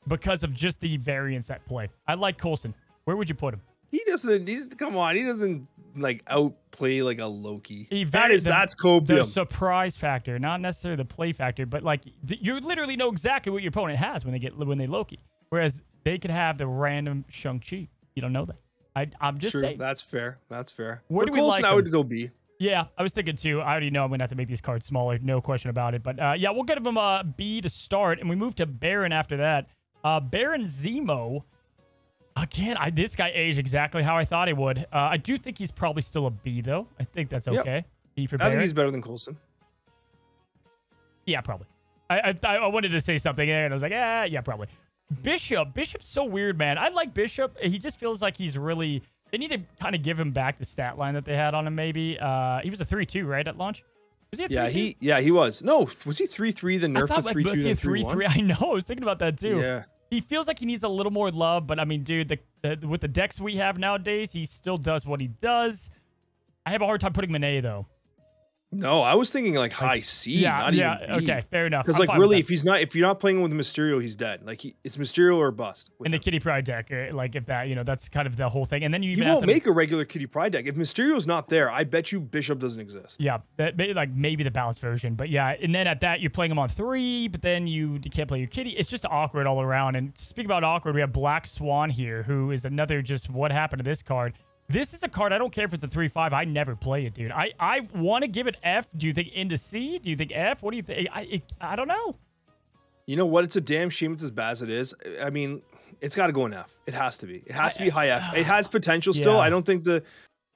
because of just the variance at play. I like Coulson. Where would you put him? He doesn't like outplay like a Loki. That's copium. The surprise factor, not necessarily the play factor, but like you literally know exactly what your opponent has when they Loki. Whereas they could have the random Shang-Chi. You don't know that. I'm just saying. That's fair. That's fair. Where do we Coulson, like him? I would go B. Yeah, I was thinking too. I already know I'm going to have to make these cards smaller. No question about it. But yeah, we'll get him a B to start, and we move to Baron after that. Baron Zemo. Again, this guy aged exactly how I thought he would. I do think he's probably still a B, though. I think that's okay. Yep. B for Baron. I think he's better than Coulson. Yeah, probably. I wanted to say something there, and I was like, yeah, probably. Bishop's so weird, man. I like Bishop. He just feels like he's really... They need to kind of give him back the stat line that they had on him, maybe. He was a 3-2, right, at launch? Was he a 3-2? Yeah, he was. No, was he 3-3, then nerfed to 3-2, then 3-1? I know. I was thinking about that, too. Yeah. He feels like he needs a little more love, but, I mean, dude, with the decks we have nowadays, he still does what he does. I have a hard time putting him in A, though. No, I was thinking like high C, not even B. Okay, fair enough. Because like really, if you're not playing with Mysterio, he's dead. Like it's Mysterio or bust. In the Kitty Pryde deck, like if that, that's kind of the whole thing. And then you won't make a regular Kitty Pryde deck if Mysterio's not there. I bet you Bishop doesn't exist. Yeah, maybe the balanced version, but yeah. And then at that, you're playing him on 3, but then you can't play your Kitty. It's just awkward all around. And speaking about awkward, we have Black Swan here, who is another just what happened to this card. This is a card, I don't care if it's a 3-5. I never play it, dude. I want to give it F. Do you think into C? Do you think F? What do you think? I don't know. You know what? It's a damn shame it's as bad as it is. I mean, it's got to go in F. It has to be. It has to be high F. It has potential still. Yeah. I don't think the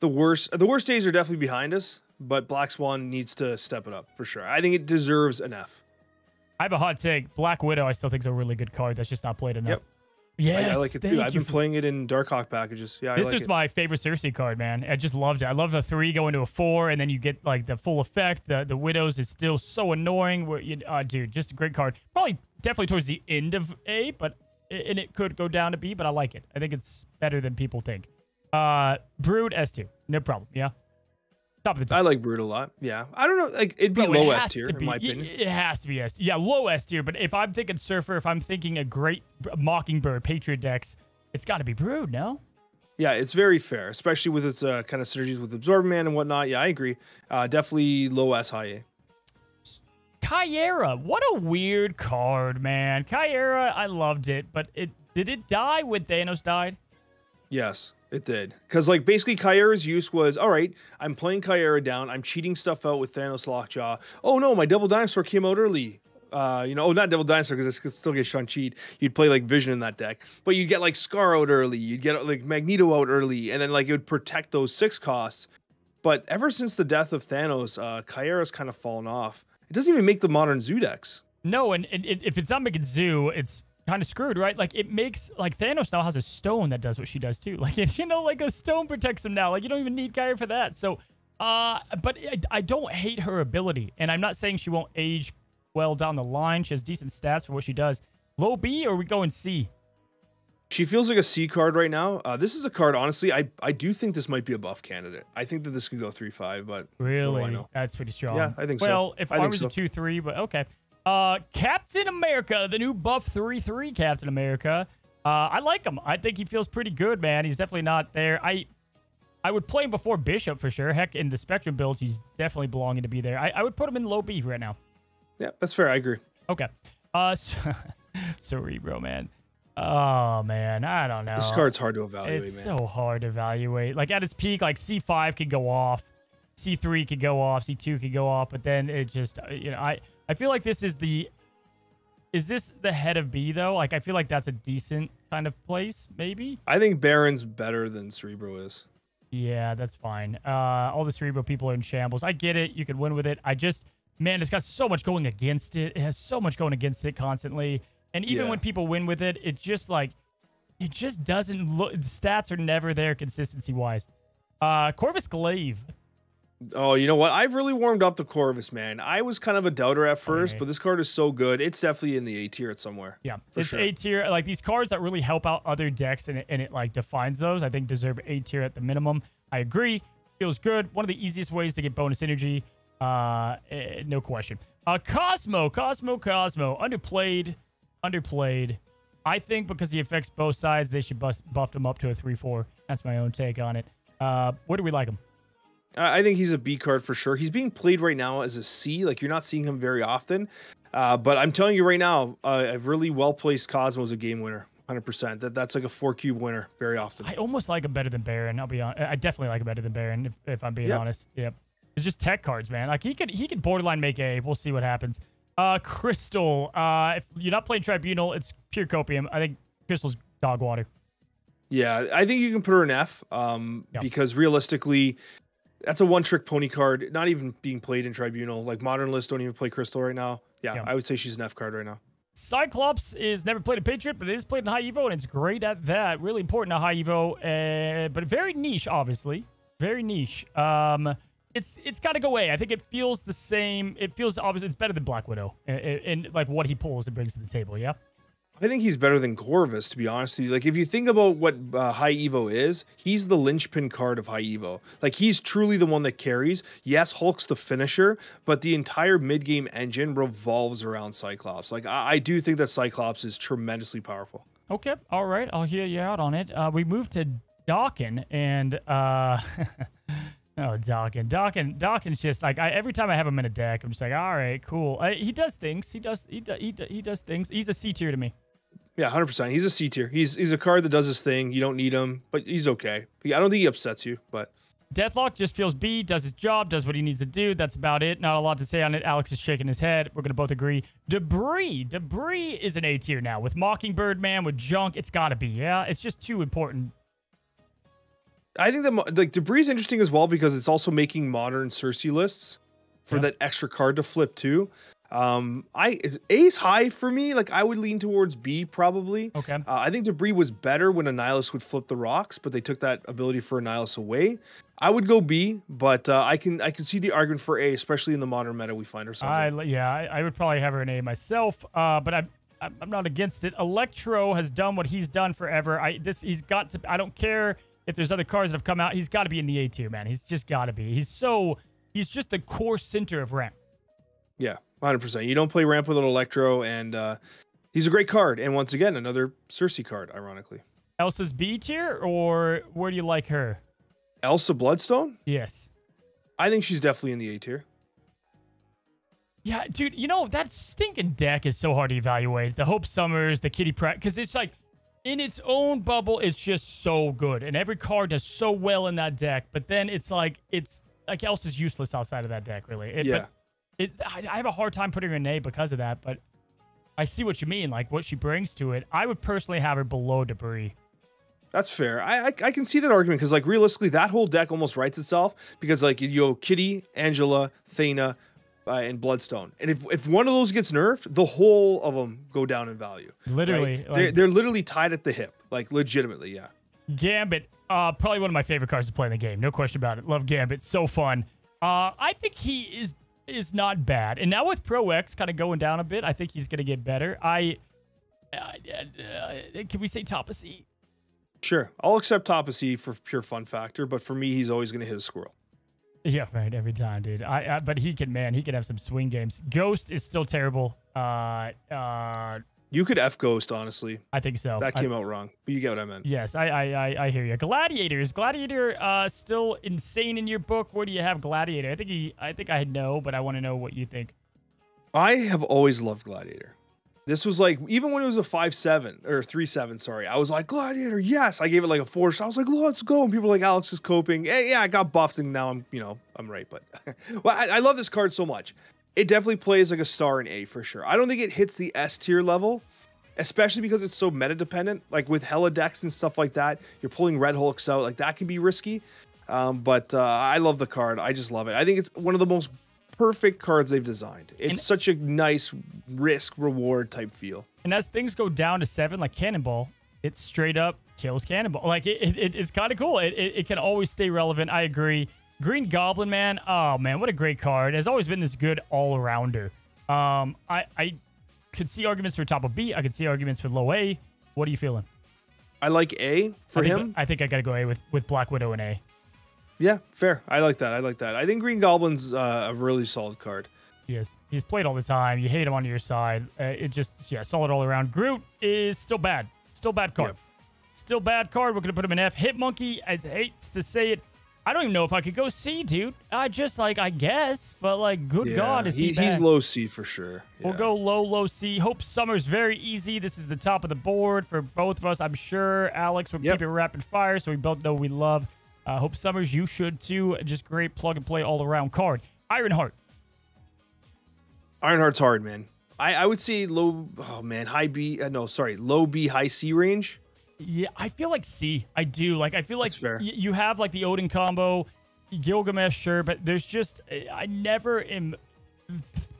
worst days are definitely behind us, but Black Swan needs to step it up for sure. I think it deserves an F. I have a hot take. Black Widow, I still think is a really good card. That's just not played enough. Yep. Yes, I like it too. I've been playing it in Darkhawk packages. Yeah, this I like was it. my favorite Cersei card, man. I just loved it. I love the 3 going to a 4, and then you get like the full effect. The Widows is still so annoying. Where you, dude, just a great card. Probably definitely towards the end of A, but and it could go down to B, but I like it. I think it's better than people think. Brood S2, no problem. Yeah, top of the top. I like Brood a lot. Yeah, I don't know. Like it'd be low S tier in my opinion. It has to be S tier. Yeah, low S tier. But if I'm thinking Surfer, if I'm thinking a great Mockingbird Patriot decks, it's got to be Brood, no? Yeah, it's very fair, especially with its kind of synergies with Absorbing Man and whatnot. Yeah, I agree. Definitely low S, high A. Kyera, what a weird card, man. Kyera, I loved it, but did it die when Thanos died? Yes, it did. Because like basically Kyera's use was, all right, I'm playing Kyera down. I'm cheating stuff out with Thanos Lockjaw. Oh no, my Devil Dinosaur came out early. Not Devil Dinosaur because it could still get Shun cheat. You'd play like Vision in that deck, but you'd get like Scar out early. You'd get like Magneto out early, and then like it would protect those 6 costs. But ever since the death of Thanos, Kyera's kind of fallen off. It doesn't even make the modern Zoo decks. No, and if it's not making Zoo, it's kind of screwed, right? Like it makes like Thanos now has a stone that does what she does too. Like like a stone protects him now. Like you don't even need Kyera for that. So, but I don't hate her ability, and I'm not saying she won't age well down the line. She has decent stats for what she does. Low B or we going C? She feels like a C card right now. This is a card, honestly, I do think this might be a buff candidate. I think that this could go 3-5, but really, that's pretty strong. Yeah, I think so. Well, if Armor's a 2-3, but okay. Captain America, the new buff 3-3 Captain America. I like him. I think he feels pretty good, man. He's definitely not there. I would play him before Bishop for sure. Heck, in the Spectrum builds, he's definitely belonging to be there. I would put him in low B right now. Yeah, that's fair. I agree. Okay. Cerebro, man. Oh, man. I don't know. This card's hard to evaluate, it's man. so hard to evaluate. Like, at its peak, like, C5 could go off. C3 could go off. C2 could go off. But then it just, I feel like this is the... Is this the head of B, though? Like, I feel like that's a decent kind of place, maybe? I think Baron's better than Cerebro is. Yeah, that's fine. All the Cerebro people are in shambles. I get it. You could win with it. I just... Man, it's got so much going against it. It has so much going against it constantly. And even when people win with it, it just like, it just doesn't look, stats are never there consistency-wise. Corvus Glaive. Oh, you know what? I've really warmed up to Corvus, man. I was kind of a doubter at first, but this card is so good. It's definitely in the A tier somewhere. Yeah, it's sure. A tier. Like these cards that really help out other decks and it like defines those, I think deserve A tier at the minimum. I agree. Feels good. One of the easiest ways to get bonus energy. No question. Cosmo. Underplayed. I think because he affects both sides, they should buff him up to a 3-4. That's my own take on it. Where do we like him? I think he's a B card for sure. He's being played right now as a C. Like you're not seeing him very often. But I'm telling you right now, a really well-placed Cosmo is a game winner. 100%. That's like a 4-cube winner very often. I almost like him better than Baron. I'll be honest. I definitely like him better than Baron if I'm being honest. Yep. It's just tech cards, man. Like he could borderline make A. We'll see what happens. Crystal. If you're not playing Tribunal, it's pure copium. I think Crystal's dog water. Yeah, I think you can put her in F. Because realistically, that's a one-trick pony card. Not even being played in Tribunal. Like modern lists don't even play Crystal right now. Yeah, I would say she's an F card right now. Cyclops is never played a Patriot, but it is played in High Evo, and it's great at that. Really important to High Evo, but very niche, obviously. Very niche. It's got to go A. I think it feels the same. It feels obviously it's better than Black Widow in like what he pulls and brings to the table. Yeah. I think he's better than Corvus, to be honest with you. Like, if you think about what High Evo is, he's the linchpin card of High Evo. Like, he's truly the one that carries. Yes, Hulk's the finisher, but the entire mid-game engine revolves around Cyclops. Like, I do think that Cyclops is tremendously powerful. Okay, all right. I'll hear you out on it. We moved to Dawkin, and... Oh, Dawkin's just like every time I have him in a deck, I'm just like, all right, cool. He does things. He does things. He's a C tier to me. Yeah, 100%. He's a C tier. He's a card that does his thing. You don't need him, but he's okay. I don't think he upsets you, but Deathlock just feels B, does his job, does what he needs to do. That's about it. Not a lot to say on it. Alex is shaking his head. We're gonna both agree. Debris is an A tier now with Mockingbird Man, with Junk. It's got to be. Yeah, it's just too important. I think that like Debris is interesting as well because it's also making modern Cersei lists for that extra card to flip too. A's high for me. Like I would lean towards B probably. Okay. I think Debris was better when Annihilus would flip the rocks, but they took that ability for Annihilus away. I would go B, but I can see the argument for A, especially in the modern meta we find ourselves in. I would probably have her an A myself, but I'm not against it. Electro has done what he's done forever. He's got to. I don't care if there's other cards that have come out. He's got to be in the A tier, man. He's just got to be. He's just the core center of ramp. Yeah, 100%. You don't play ramp without Electro, and he's a great card. And once again, another Cersei card, ironically. Elsa's B tier, or where do you like her? Elsa Bloodstone? Yes. I think she's definitely in the A tier. Yeah, dude, you know, that stinking deck is so hard to evaluate. The Hope Summers, the Kitty Pratt, because it's like, in its own bubble, it's just so good. And every card does so well in that deck. But then it's like Elsa's useless outside of that deck, really. I have a hard time putting her in A because of that. But I see what you mean, like what she brings to it. I would personally have her below Debris. That's fair. I can see that argument because, like, realistically, that whole deck almost writes itself because, like, you go Kitty, Angela, Thena, and Bloodstone. And if one of those gets nerfed, the whole of them go down in value. Literally. Right? They're literally tied at the hip. Like, legitimately, yeah. Gambit, probably one of my favorite cards to play in the game. No question about it. Love Gambit. So fun. I think he is not bad. And now with Pro X kind of going down a bit, I think he's going to get better. Can we say top of C? Sure. I'll accept top of C for pure fun factor, but for me, he's always going to hit a squirrel. Yeah, right. Every time, dude. But he can have some swing games. Ghost is still terrible. You could F Ghost, honestly. I think so. That came out wrong, but you get what I meant. Yes, I hear you. Gladiator. Is Gladiator still insane in your book? Where do you have Gladiator? I think I know, but I want to know what you think. I have always loved Gladiator. This was like, even when it was a 5-7 or 3-7, sorry, I was like, Gladiator, yes. I gave it like a 4 star. I was like, let's go. And people were like, Alex is coping. Hey, yeah, I got buffed and now I'm right. But well, I love this card so much. It definitely plays like a star in A for sure. I don't think it hits the S tier level, especially because it's so meta dependent. Like with Hella decks and stuff like that, you're pulling Red Hulks out. Like that can be risky. But I love the card. I just love it. I think it's one of the most perfect cards they've designed. It's such a nice risk reward type feel. And as things go down to 7, like Cannonball, it straight up kills Cannonball. Like it's kind of cool. It can always stay relevant. I agree. Green Goblin, man. Oh man, what a great card. Has always been this good all-arounder. I could see arguments for top of B. I could see arguments for low A. What are you feeling? I like A for him. I think I gotta go A with Black Widow and A. Yeah, fair. I like that. I think Green Goblin's a really solid card. He is. He's played all the time. You hate him on your side. Solid all around. Groot is still bad. Still bad card. Yep. Still bad card. We're going to put him in F. Hitmonkey, I hate to say it. I don't even know if I could go C, dude. I guess. But, like, good God, is he bad? He's low C for sure. Yeah. We'll go low C. Hope Summer's very easy. This is the top of the board for both of us. I'm sure Alex will keep it rapid fire, so we both know we love. Hope Summers, you should too. Just great plug and play all around card. Ironheart. Ironheart's hard, man. I would say low B, low B, high C range. Yeah, I feel like C. I do. Like, I feel like you have like the Odin combo, Gilgamesh, sure, but there's just, I never am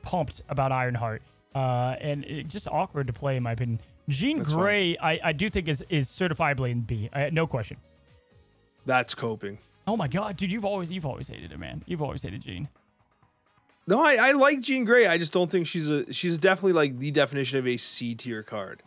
pumped about Ironheart. And it's just awkward to play in my opinion. Jean Grey, I do think is certifiably in B. No question. That's coping. Oh my God, dude, you've always hated it, man. You've always hated Jean. No, I like Jean Grey. I just don't think she's definitely like the definition of a C tier card.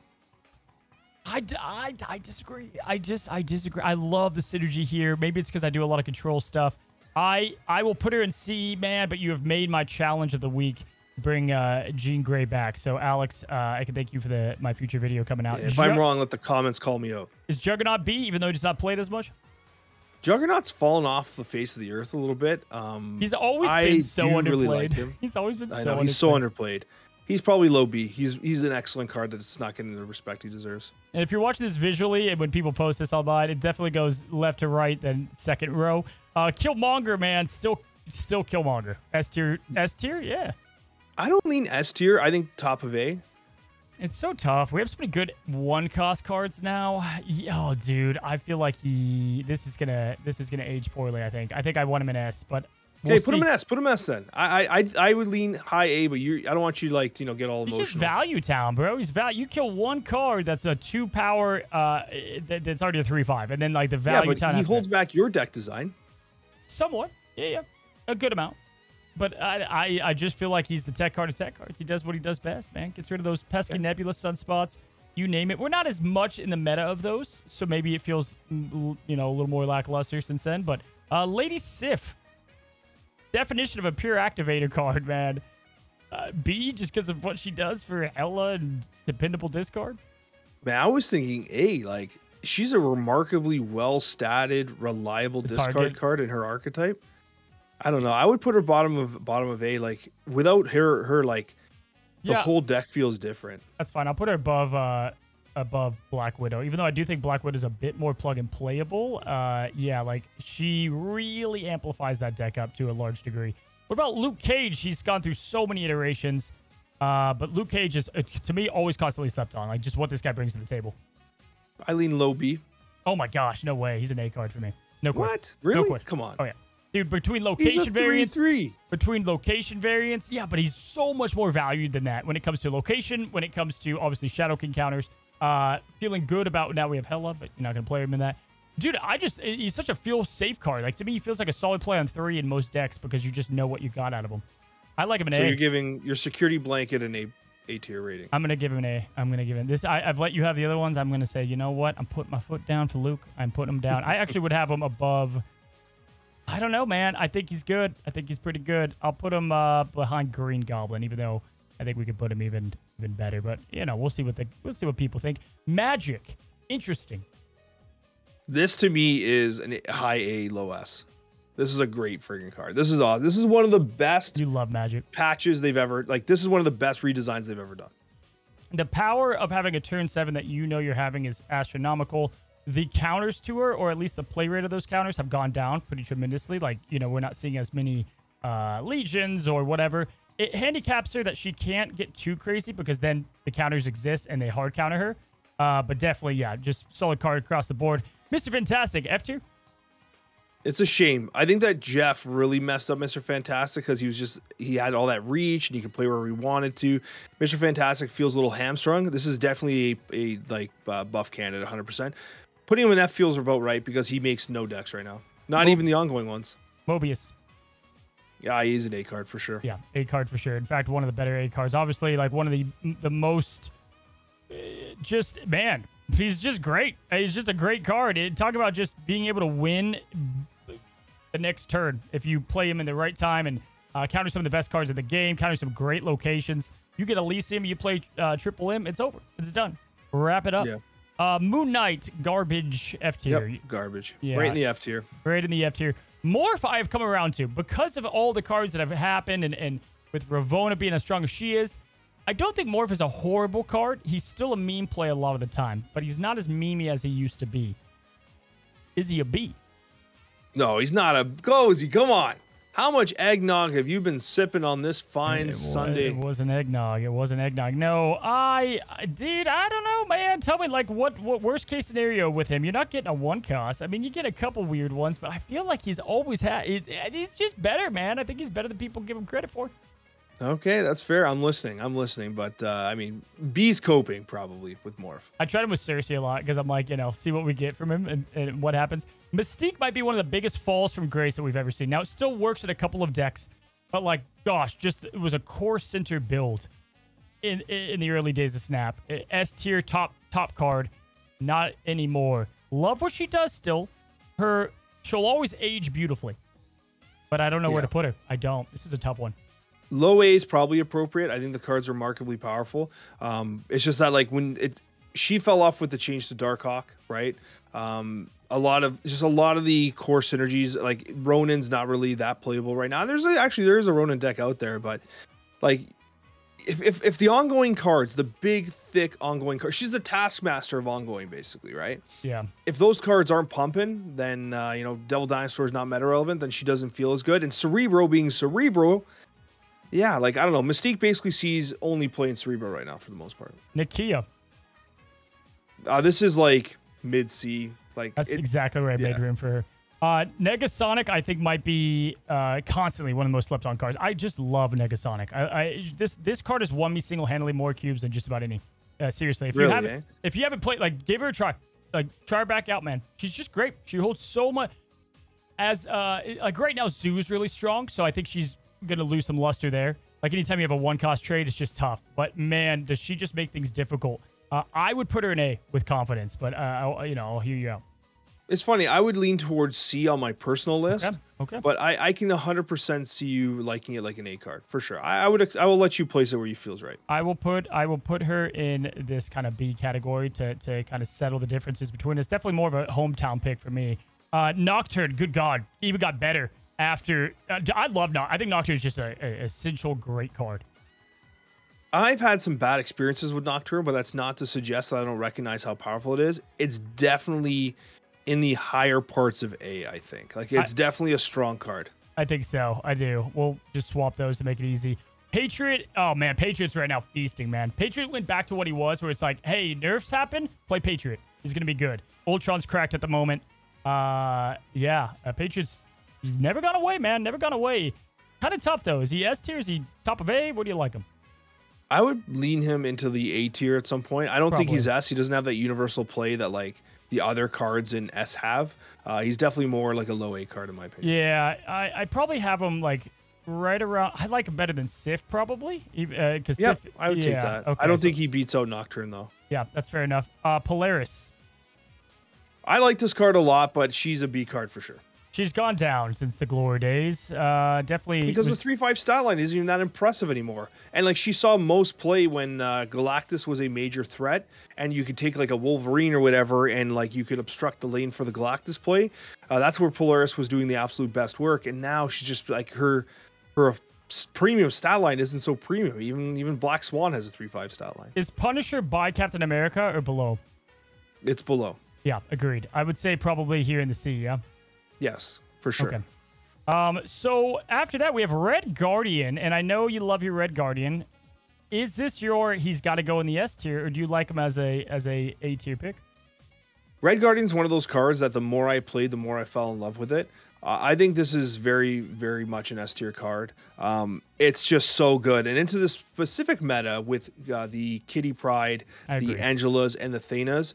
I disagree. I disagree. I love the synergy here. Maybe it's because I do a lot of control stuff. I will put her in C, man, but you have made my challenge of the week. Bring Jean Grey back. So, Alex, I can thank you for my future video coming out. Yeah, if I'm wrong, let the comments call me out. Is Juggernaut B, even though he does not play it as much? Juggernaut's fallen off the face of the earth a little bit. He's always been so underplayed. Really like him. He's always been I know, he's so underplayed. He's probably low B. He's an excellent card that's not getting the respect he deserves. And if you're watching this visually, and when people post this online, it definitely goes left to right, then second row. Killmonger, man, still Killmonger. S tier, yeah. I don't lean S tier. I think top of A. It's so tough. We have so many good one-cost cards now. Oh, dude, I feel like this is gonna age poorly. I think I want him in S, but Okay, put him in S. Put him S then. I would lean high A, but I don't want you to like get all emotional. He's just value town, bro. He's value. You kill one card that's a 2 power, that's already a 3/5, and then like the value town. He holds back your deck design. Somewhat, yeah, a good amount. But I just feel like he's the tech card of tech cards. He does what he does best, man. Gets rid of those pesky nebulous sunspots. You name it. We're not as much in the meta of those, so maybe it feels a little more lackluster since then. But Lady Sif. Definition of a pure activator card, man. B, just because of what she does for Hella and dependable discard. Man, I was thinking A. Like, she's a remarkably well-statted, reliable discard card in her archetype. I don't know. I would put her bottom of A. Like, without her like, the whole deck feels different. That's fine. I'll put her above Black Widow, even though I do think Black Widow is a bit more plug and playable. Yeah, like she really amplifies that deck up to a large degree. What about Luke Cage? He's gone through so many iterations, but Luke Cage is, to me, always constantly slept on. Like just what this guy brings to the table. I lean low B. Oh my gosh, no way. He's an A card for me. No question. What? Really? No question. Come on. Oh yeah. Dude, between location variants, yeah, but he's so much more valued than that when it comes to location, when it comes to obviously Shadow King counters. Feeling good about now we have Hella, but you're not gonna play him in that. Dude, he's such a feel safe card. Like to me, he feels like a solid play on 3 in most decks because you just know what you got out of him. I like him an A. So you're giving your security blanket an A tier rating. I'm gonna give him an A. I'm gonna give him this. I've let you have the other ones. I'm gonna say, you know what? I'm putting my foot down for Luke. I'm putting him down. I actually would have him above. I don't know, man. I think he's good. I think he's pretty good. I'll put him behind Green Goblin, even though I think we could put him even better. But we'll see what people think. Magic, interesting. This to me is a high A, low S. This is a great friggin' card. This is awesome. This is one of the best. You love Magic patches they've ever This is one of the best redesigns they've ever done. The power of having a turn 7 that you're having is astronomical. The counters to her, or at least the play rate of those counters, have gone down pretty tremendously. Like, we're not seeing as many legions or whatever. It handicaps her that she can't get too crazy because then the counters exist and they hard counter her. But definitely, yeah, just solid card across the board. Mr. Fantastic, F tier? It's a shame. I think that Jeff really messed up Mr. Fantastic because he had all that reach and he could play wherever he wanted to. Mr. Fantastic feels a little hamstrung. This is definitely a buff candidate, 100%. Putting him in F feels about right because he makes no decks right now. Not even the ongoing ones. Mobius. Yeah, he's an A card for sure. Yeah, A card for sure. In fact, one of the better A cards. Obviously, like one of the most... man, he's just great. He's just a great card. Talk about just being able to win the next turn if you play him in the right time and counter some of the best cards in the game, counter some great locations. You get Elysium, you play Triple M, it's over. It's done. Wrap it up. Yeah. Moon Knight, garbage, F tier. Yep, garbage. Yeah, right in the F tier. Right in the F tier. Morph, I have come around to. Because of all the cards that have happened and with Ravonna being as strong as she is, I don't think Morph is a horrible card. He's still a meme play a lot of the time, but he's not as memey as he used to be. Is he a B? No, he's not a Cozy. Come on. How much eggnog have you been sipping on this fine Sunday? It wasn't eggnog. It wasn't eggnog. No, dude, I don't know, man. Tell me, like, what worst case scenario with him? You're not getting a 1 cost. I mean, you get a couple weird ones, but I feel like he's always he's just better, man. I think he's better than people give him credit for. Okay, that's fair. I'm listening. But, I mean, B's coping probably with Morph. I tried him with Cersei a lot because I'm like, see what we get from him and what happens. Mystique might be one of the biggest falls from grace that we've ever seen. Now, it still works in a couple of decks, but, like, gosh, it was a core center build in the early days of Snap. S tier top card, not anymore. Love what she does still. She'll always age beautifully, but I don't know where to put her. I don't. This is a tough one. Low A is probably appropriate. I think the card's remarkably powerful. It's just that like she fell off with the change to Darkhawk, right? A lot of the core synergies, like Ronin's not really that playable right now. There is a Ronin deck out there, but like if the ongoing cards, the big thick ongoing cards, she's the taskmaster of ongoing basically, right? Yeah. If those cards aren't pumping, then Devil Dinosaur is not meta relevant. Then she doesn't feel as good. And Cerebro being Cerebro. Yeah, like, I don't know. Mystique basically sees only play in Cerebro right now for the most part. Nakia. This is like mid-C. Like that's exactly where I made room for her. Negasonic, I think, might be constantly one of the most slept on cards. I just love Negasonic. This card has won me single-handedly more cubes than just about any. Seriously, if you haven't played, like, give her a try. Like, try her back out, man. She's just great. She holds so much. Like right now, Zoo's really strong, so I think she's gonna lose some luster there. Like anytime you have a one-cost trade, it's just tough. But man, does she just make things difficult? I would put her an A with confidence, but I'll hear you out. It's funny. I would lean towards C on my personal list. Okay. But I can 100% see you liking it like an A card for sure. I will let you place it where you feels right. I will put her in this kind of B category to kind of settle the differences between us. Definitely more of a hometown pick for me. Nocturne, good God, even got better after. I love Nocturne. I think Nocturne is just a essential great card. I've had some bad experiences with Nocturne, but that's not to suggest that I don't recognize how powerful it is. It's definitely in the higher parts of A, I think. Like, it's definitely a strong card. I think so. I do. We'll just swap those to make it easy. Patriot. Oh, man. Patriot's right now feasting, man. Patriot went back to what he was, where it's like, hey, nerfs happen, play Patriot. He's going to be good. Ultron's cracked at the moment. Patriot's never gone away, man. Never gone away. Kind of tough, though. Is he S tier? Is he top of A? Where do you like him? I would lean him into the A tier at some point. I don't think he's S. He doesn't have that universal play that, like, the other cards in S have. He's definitely more like a low A card in my opinion. Yeah, I probably have him like right around. I like him better than Sif probably. Because yeah, I would take that. Okay, I don't think he beats out Nocturne though. Yeah, that's fair enough. Polaris. I like this card a lot, but she's a B card for sure. She's gone down since the glory days. Definitely because the 3/5 stat line isn't even that impressive anymore. And like she saw most play when Galactus was a major threat, and you could take like a Wolverine or whatever, and like you could obstruct the lane for the Galactus play. That's where Polaris was doing the absolute best work. And now she's just like her premium stat line isn't so premium. Even Black Swan has a 3/5 stat line. Is Punisher by Captain America or below? It's below. Yeah, agreed. I would say probably here in the C. Yeah. Yes, for sure. Okay. So after that, we have Red Guardian, and I know you love your Red Guardian. Is this your he's got to go in the S tier, or do you like him as a A tier pick? Red Guardian's one of those cards that the more I played, the more I fell in love with it. I think this is very, very much an S tier card. It's just so good. And into this specific meta with the Kitty Pryde, the Angelas, and the Thanas,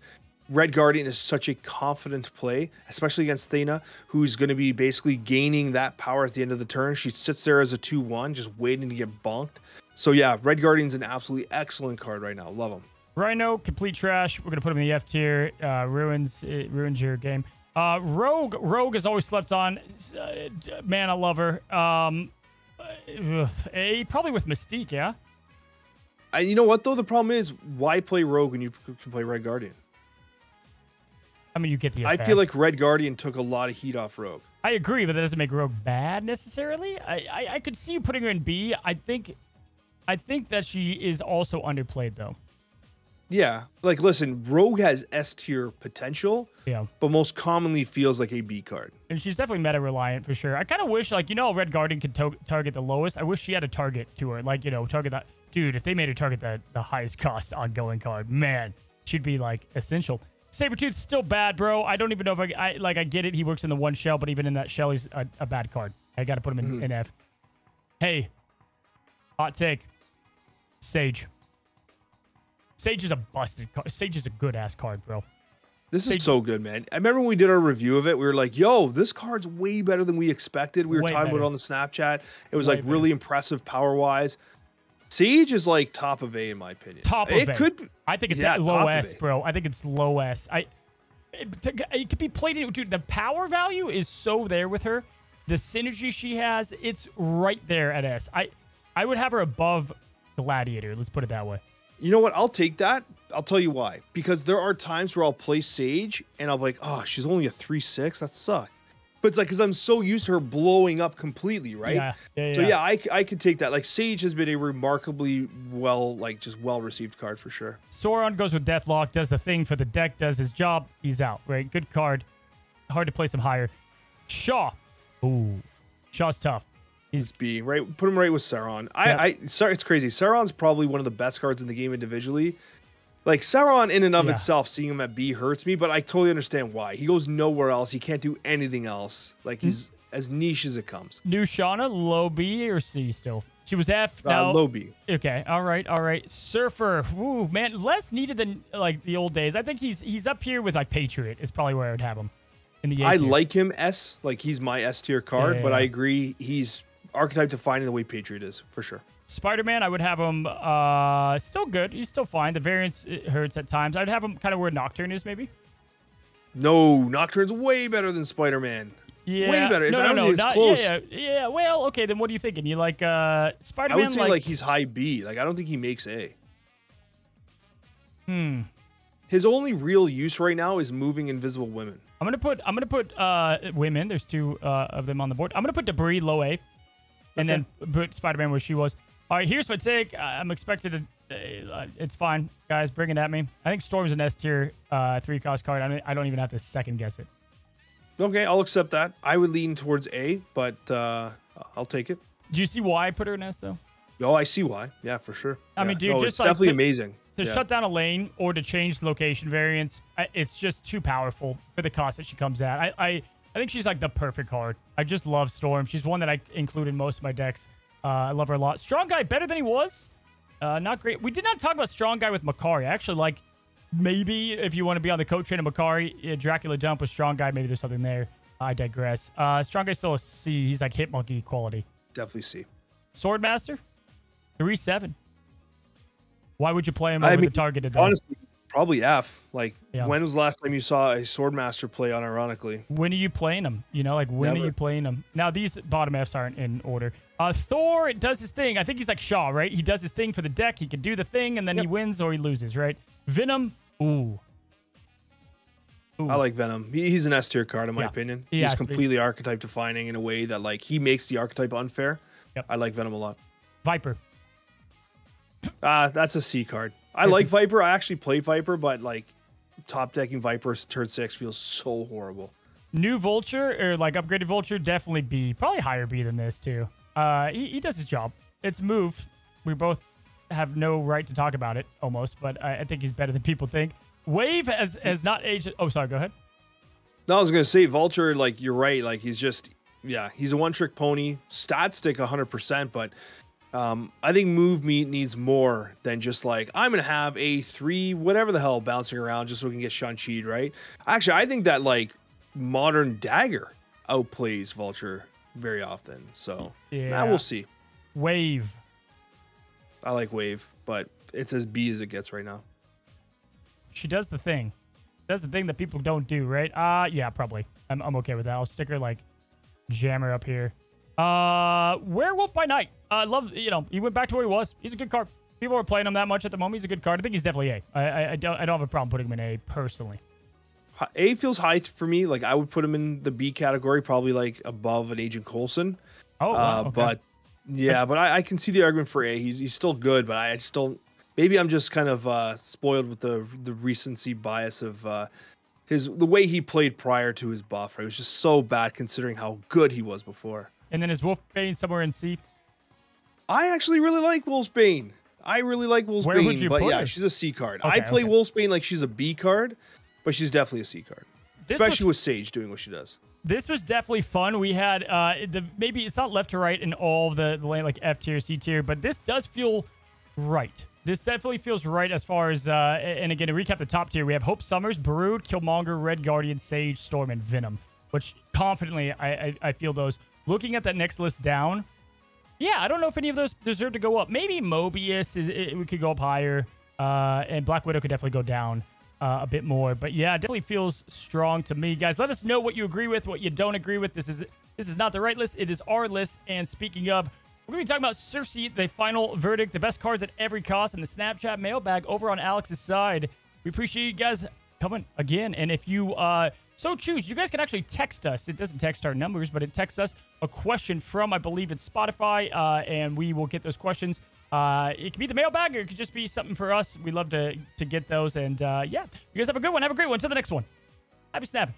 Red Guardian is such a confident play, especially against Thana, who's going to be basically gaining that power at the end of the turn. She sits there as a 2/1, just waiting to get bonked. So yeah, Red Guardian's an absolutely excellent card right now. Love him. Rhino, complete trash. We're going to put him in the F tier. Ruins your game. Rogue has always slept on. Man, I love her. A, probably with Mystique, yeah? You know what, though? The problem is, why play Rogue when you can play Red Guardian? I mean, you get the effect. I feel like Red Guardian took a lot of heat off Rogue. I agree, but that doesn't make Rogue bad necessarily. I could see you putting her in B. I think that she is also underplayed, though. Yeah. Like, listen, Rogue has S tier potential, but most commonly feels like a B card. And she's definitely meta-reliant for sure. I kind of wish, like, Red Guardian could target the lowest. I wish she had a target to her. Like, target that. Dude, if they made her target the highest cost ongoing card, man, she'd be, like, essential. Sabretooth's still bad, bro. I don't even know if I get it. He works in the one shell, but even in that shell, he's a bad card. I got to put him in F. Hey, hot take. Sage. Sage is a busted card. Sage is a good-ass card, bro. This is so good, man. I remember when we did our review of it, we were like, yo, this card's way better than we expected. We were talking about it on the Snapchat. It was, like, really impressive power-wise. Sage is like top of A in my opinion. Top of A. I think it's low S, bro. I think it's low S. It could be played in, dude. The power value is so there with her. The synergy she has, it's right there at S. I would have her above Gladiator. Let's put it that way. You know what? I'll take that. I'll tell you why. Because there are times where I'll play Sage and I'll be like, oh, she's only a 3/6. That sucks. But it's like, because I'm so used to her blowing up completely, right? Yeah. So yeah, I could take that. Like, Sage has been a remarkably well-received card for sure. Sauron goes with Deathlock, does the thing for the deck, does his job. He's out, right? Good card. Hard to place him higher. Shaw. Ooh. Shaw's tough. He's B, right? Put him right with Sauron. Sorry, it's crazy. Sauron's probably one of the best cards in the game individually. Like Sauron in and of Yeah. itself, seeing him at B hurts me, but I totally understand why. He goes nowhere else. He can't do anything else. Like he's as niche as it comes. New Shauna, low B or C still? She was F. Now Low B. Okay, all right. Surfer, woo, man, less needed than like the old days. I think he's up here with like Patriot is probably where I would have him in the A I tier. like him S, like he's my S tier card, but Yeah. I agree he's archetype defining the way Patriot is for sure. Spider-Man, I would have him still good. He's still fine. The variance it hurts at times. I'd have him kind of where Nocturne is maybe. No, Nocturne's way better than Spider-Man. Yeah, Way better. No, I don't think it's not, close. Yeah. Well, okay, then what are you thinking? You like Spider-Man? I would say like he's high B. Like I don't think he makes A. His only real use right now is moving invisible women. I'm gonna put women. There's two of them on the board. I'm gonna put Debris low A, and then put Spider-Man where she was. All right, here's my take. I'm expected to. It's fine, guys. Bring it at me. I think Storm's an S tier 3-cost card. I don't even have to second guess it. Okay, I'll accept that. I would lean towards A, but I'll take it. Do you see why I put her in S though? Oh, I see why. Yeah, for sure. I mean, dude, just it's like definitely amazing. To shut down a lane or to change location variants, it's just too powerful for the cost that she comes at. I think she's like the perfect card. I just love Storm. She's one that I include in most of my decks. I love her a lot. Strong Guy, better than he was. Not great. We did not talk about Strong Guy with Makkari. I actually like maybe if you want to be on the coach train of Makkari, Dracula dump with Strong Guy, maybe there's something there. I digress. Strong Guy's still a C. He's like Hitmonkey quality. Definitely C. Swordmaster, 3-7. Why would you play him over the targeted? Though? Honestly, probably F. Like, Yeah. when was the last time you saw a Swordmaster play unironically? When are you playing him? You know, like when Never. are you playing him? Now these bottom Fs aren't in order. Thor does his thing. I think he's like Shaw, right? He does his thing for the deck. He can do the thing, and then he wins or he loses, right? Venom, ooh. I like Venom. He's an S tier card in my Yeah. opinion. He He's has to be. completely archetype defining in a way that like he makes the archetype unfair. Yep. I like Venom a lot. Viper. That's a C card. I like Viper. I actually play Viper, but like top decking Viper turn 6 feels so horrible. New Vulture or like upgraded Vulture, definitely B. Probably higher B than this too. He does his job. It's move. We both have no right to talk about it almost, but I think he's better than people think. Wave has not aged. Oh, sorry. Go ahead. No, I was gonna say Vulture. Like you're right. Like he's just he's a one-trick pony. Stat stick 100%, but I think move meat needs more than just like I'm gonna have a 3 whatever the hell bouncing around just so we can get Shang-Chi'd, right? Actually, I think that like modern dagger outplays Vulture very often. So we'll see. Wave. I like Wave, but it's as B as it gets right now. She does the thing. Does the thing that people don't do, right? Yeah, probably. I'm okay with that. I'll stick her like jammer up here. Werewolf by Night. I love, he went back to where he was. He's a good card. People are playing him that much at the moment. He's a good card. I think he's definitely A. I don't have a problem putting him in A personally. A feels high for me. Like I would put him in the B category, probably like above an Agent Coulson. Oh, wow, okay. But yeah, but I can see the argument for A. He's still good, but I just don't. Maybe I'm just kind of spoiled with the recency bias of the way he played prior to his buff. Right? It was just so bad considering how good he was before. And then is Wolfbane somewhere in C? I actually really like Wolfsbane. I really like Wolfsbane. Where would you but put yeah, her? she's a C card. Okay, I play okay. Wolfsbane like she's a B card, but she's definitely a C card. This Especially was- with Sage doing what she does. This was definitely fun. We had maybe it's not left to right in all the lane like F tier, C tier, but this does feel right. This definitely feels right as far as and again to recap the top tier, we have Hope Summers, Brood, Killmonger, Red Guardian, Sage, Storm, and Venom. Which confidently I feel those. Looking at that next list down, yeah, I don't know if any of those deserve to go up. Maybe Mobius we could go up higher, and Black Widow could definitely go down a bit more. But yeah, it definitely feels strong to me. Guys, let us know what you agree with, what you don't agree with. This is not the right list. It is our list. And speaking of, we're going to be talking about Cersei, the final verdict, the best cards at every cost, and the Snapchat mailbag over on Alex's side. We appreciate you guys coming again. And if you so choose, you guys can actually text us. It doesn't text our numbers, but it texts us a question from, I believe it's Spotify, and we will get those questions. It could be the mailbag, or it could just be something for us. We love to get those. And yeah, you guys have a good one. Have a great one. Until the next one. Happy snapping.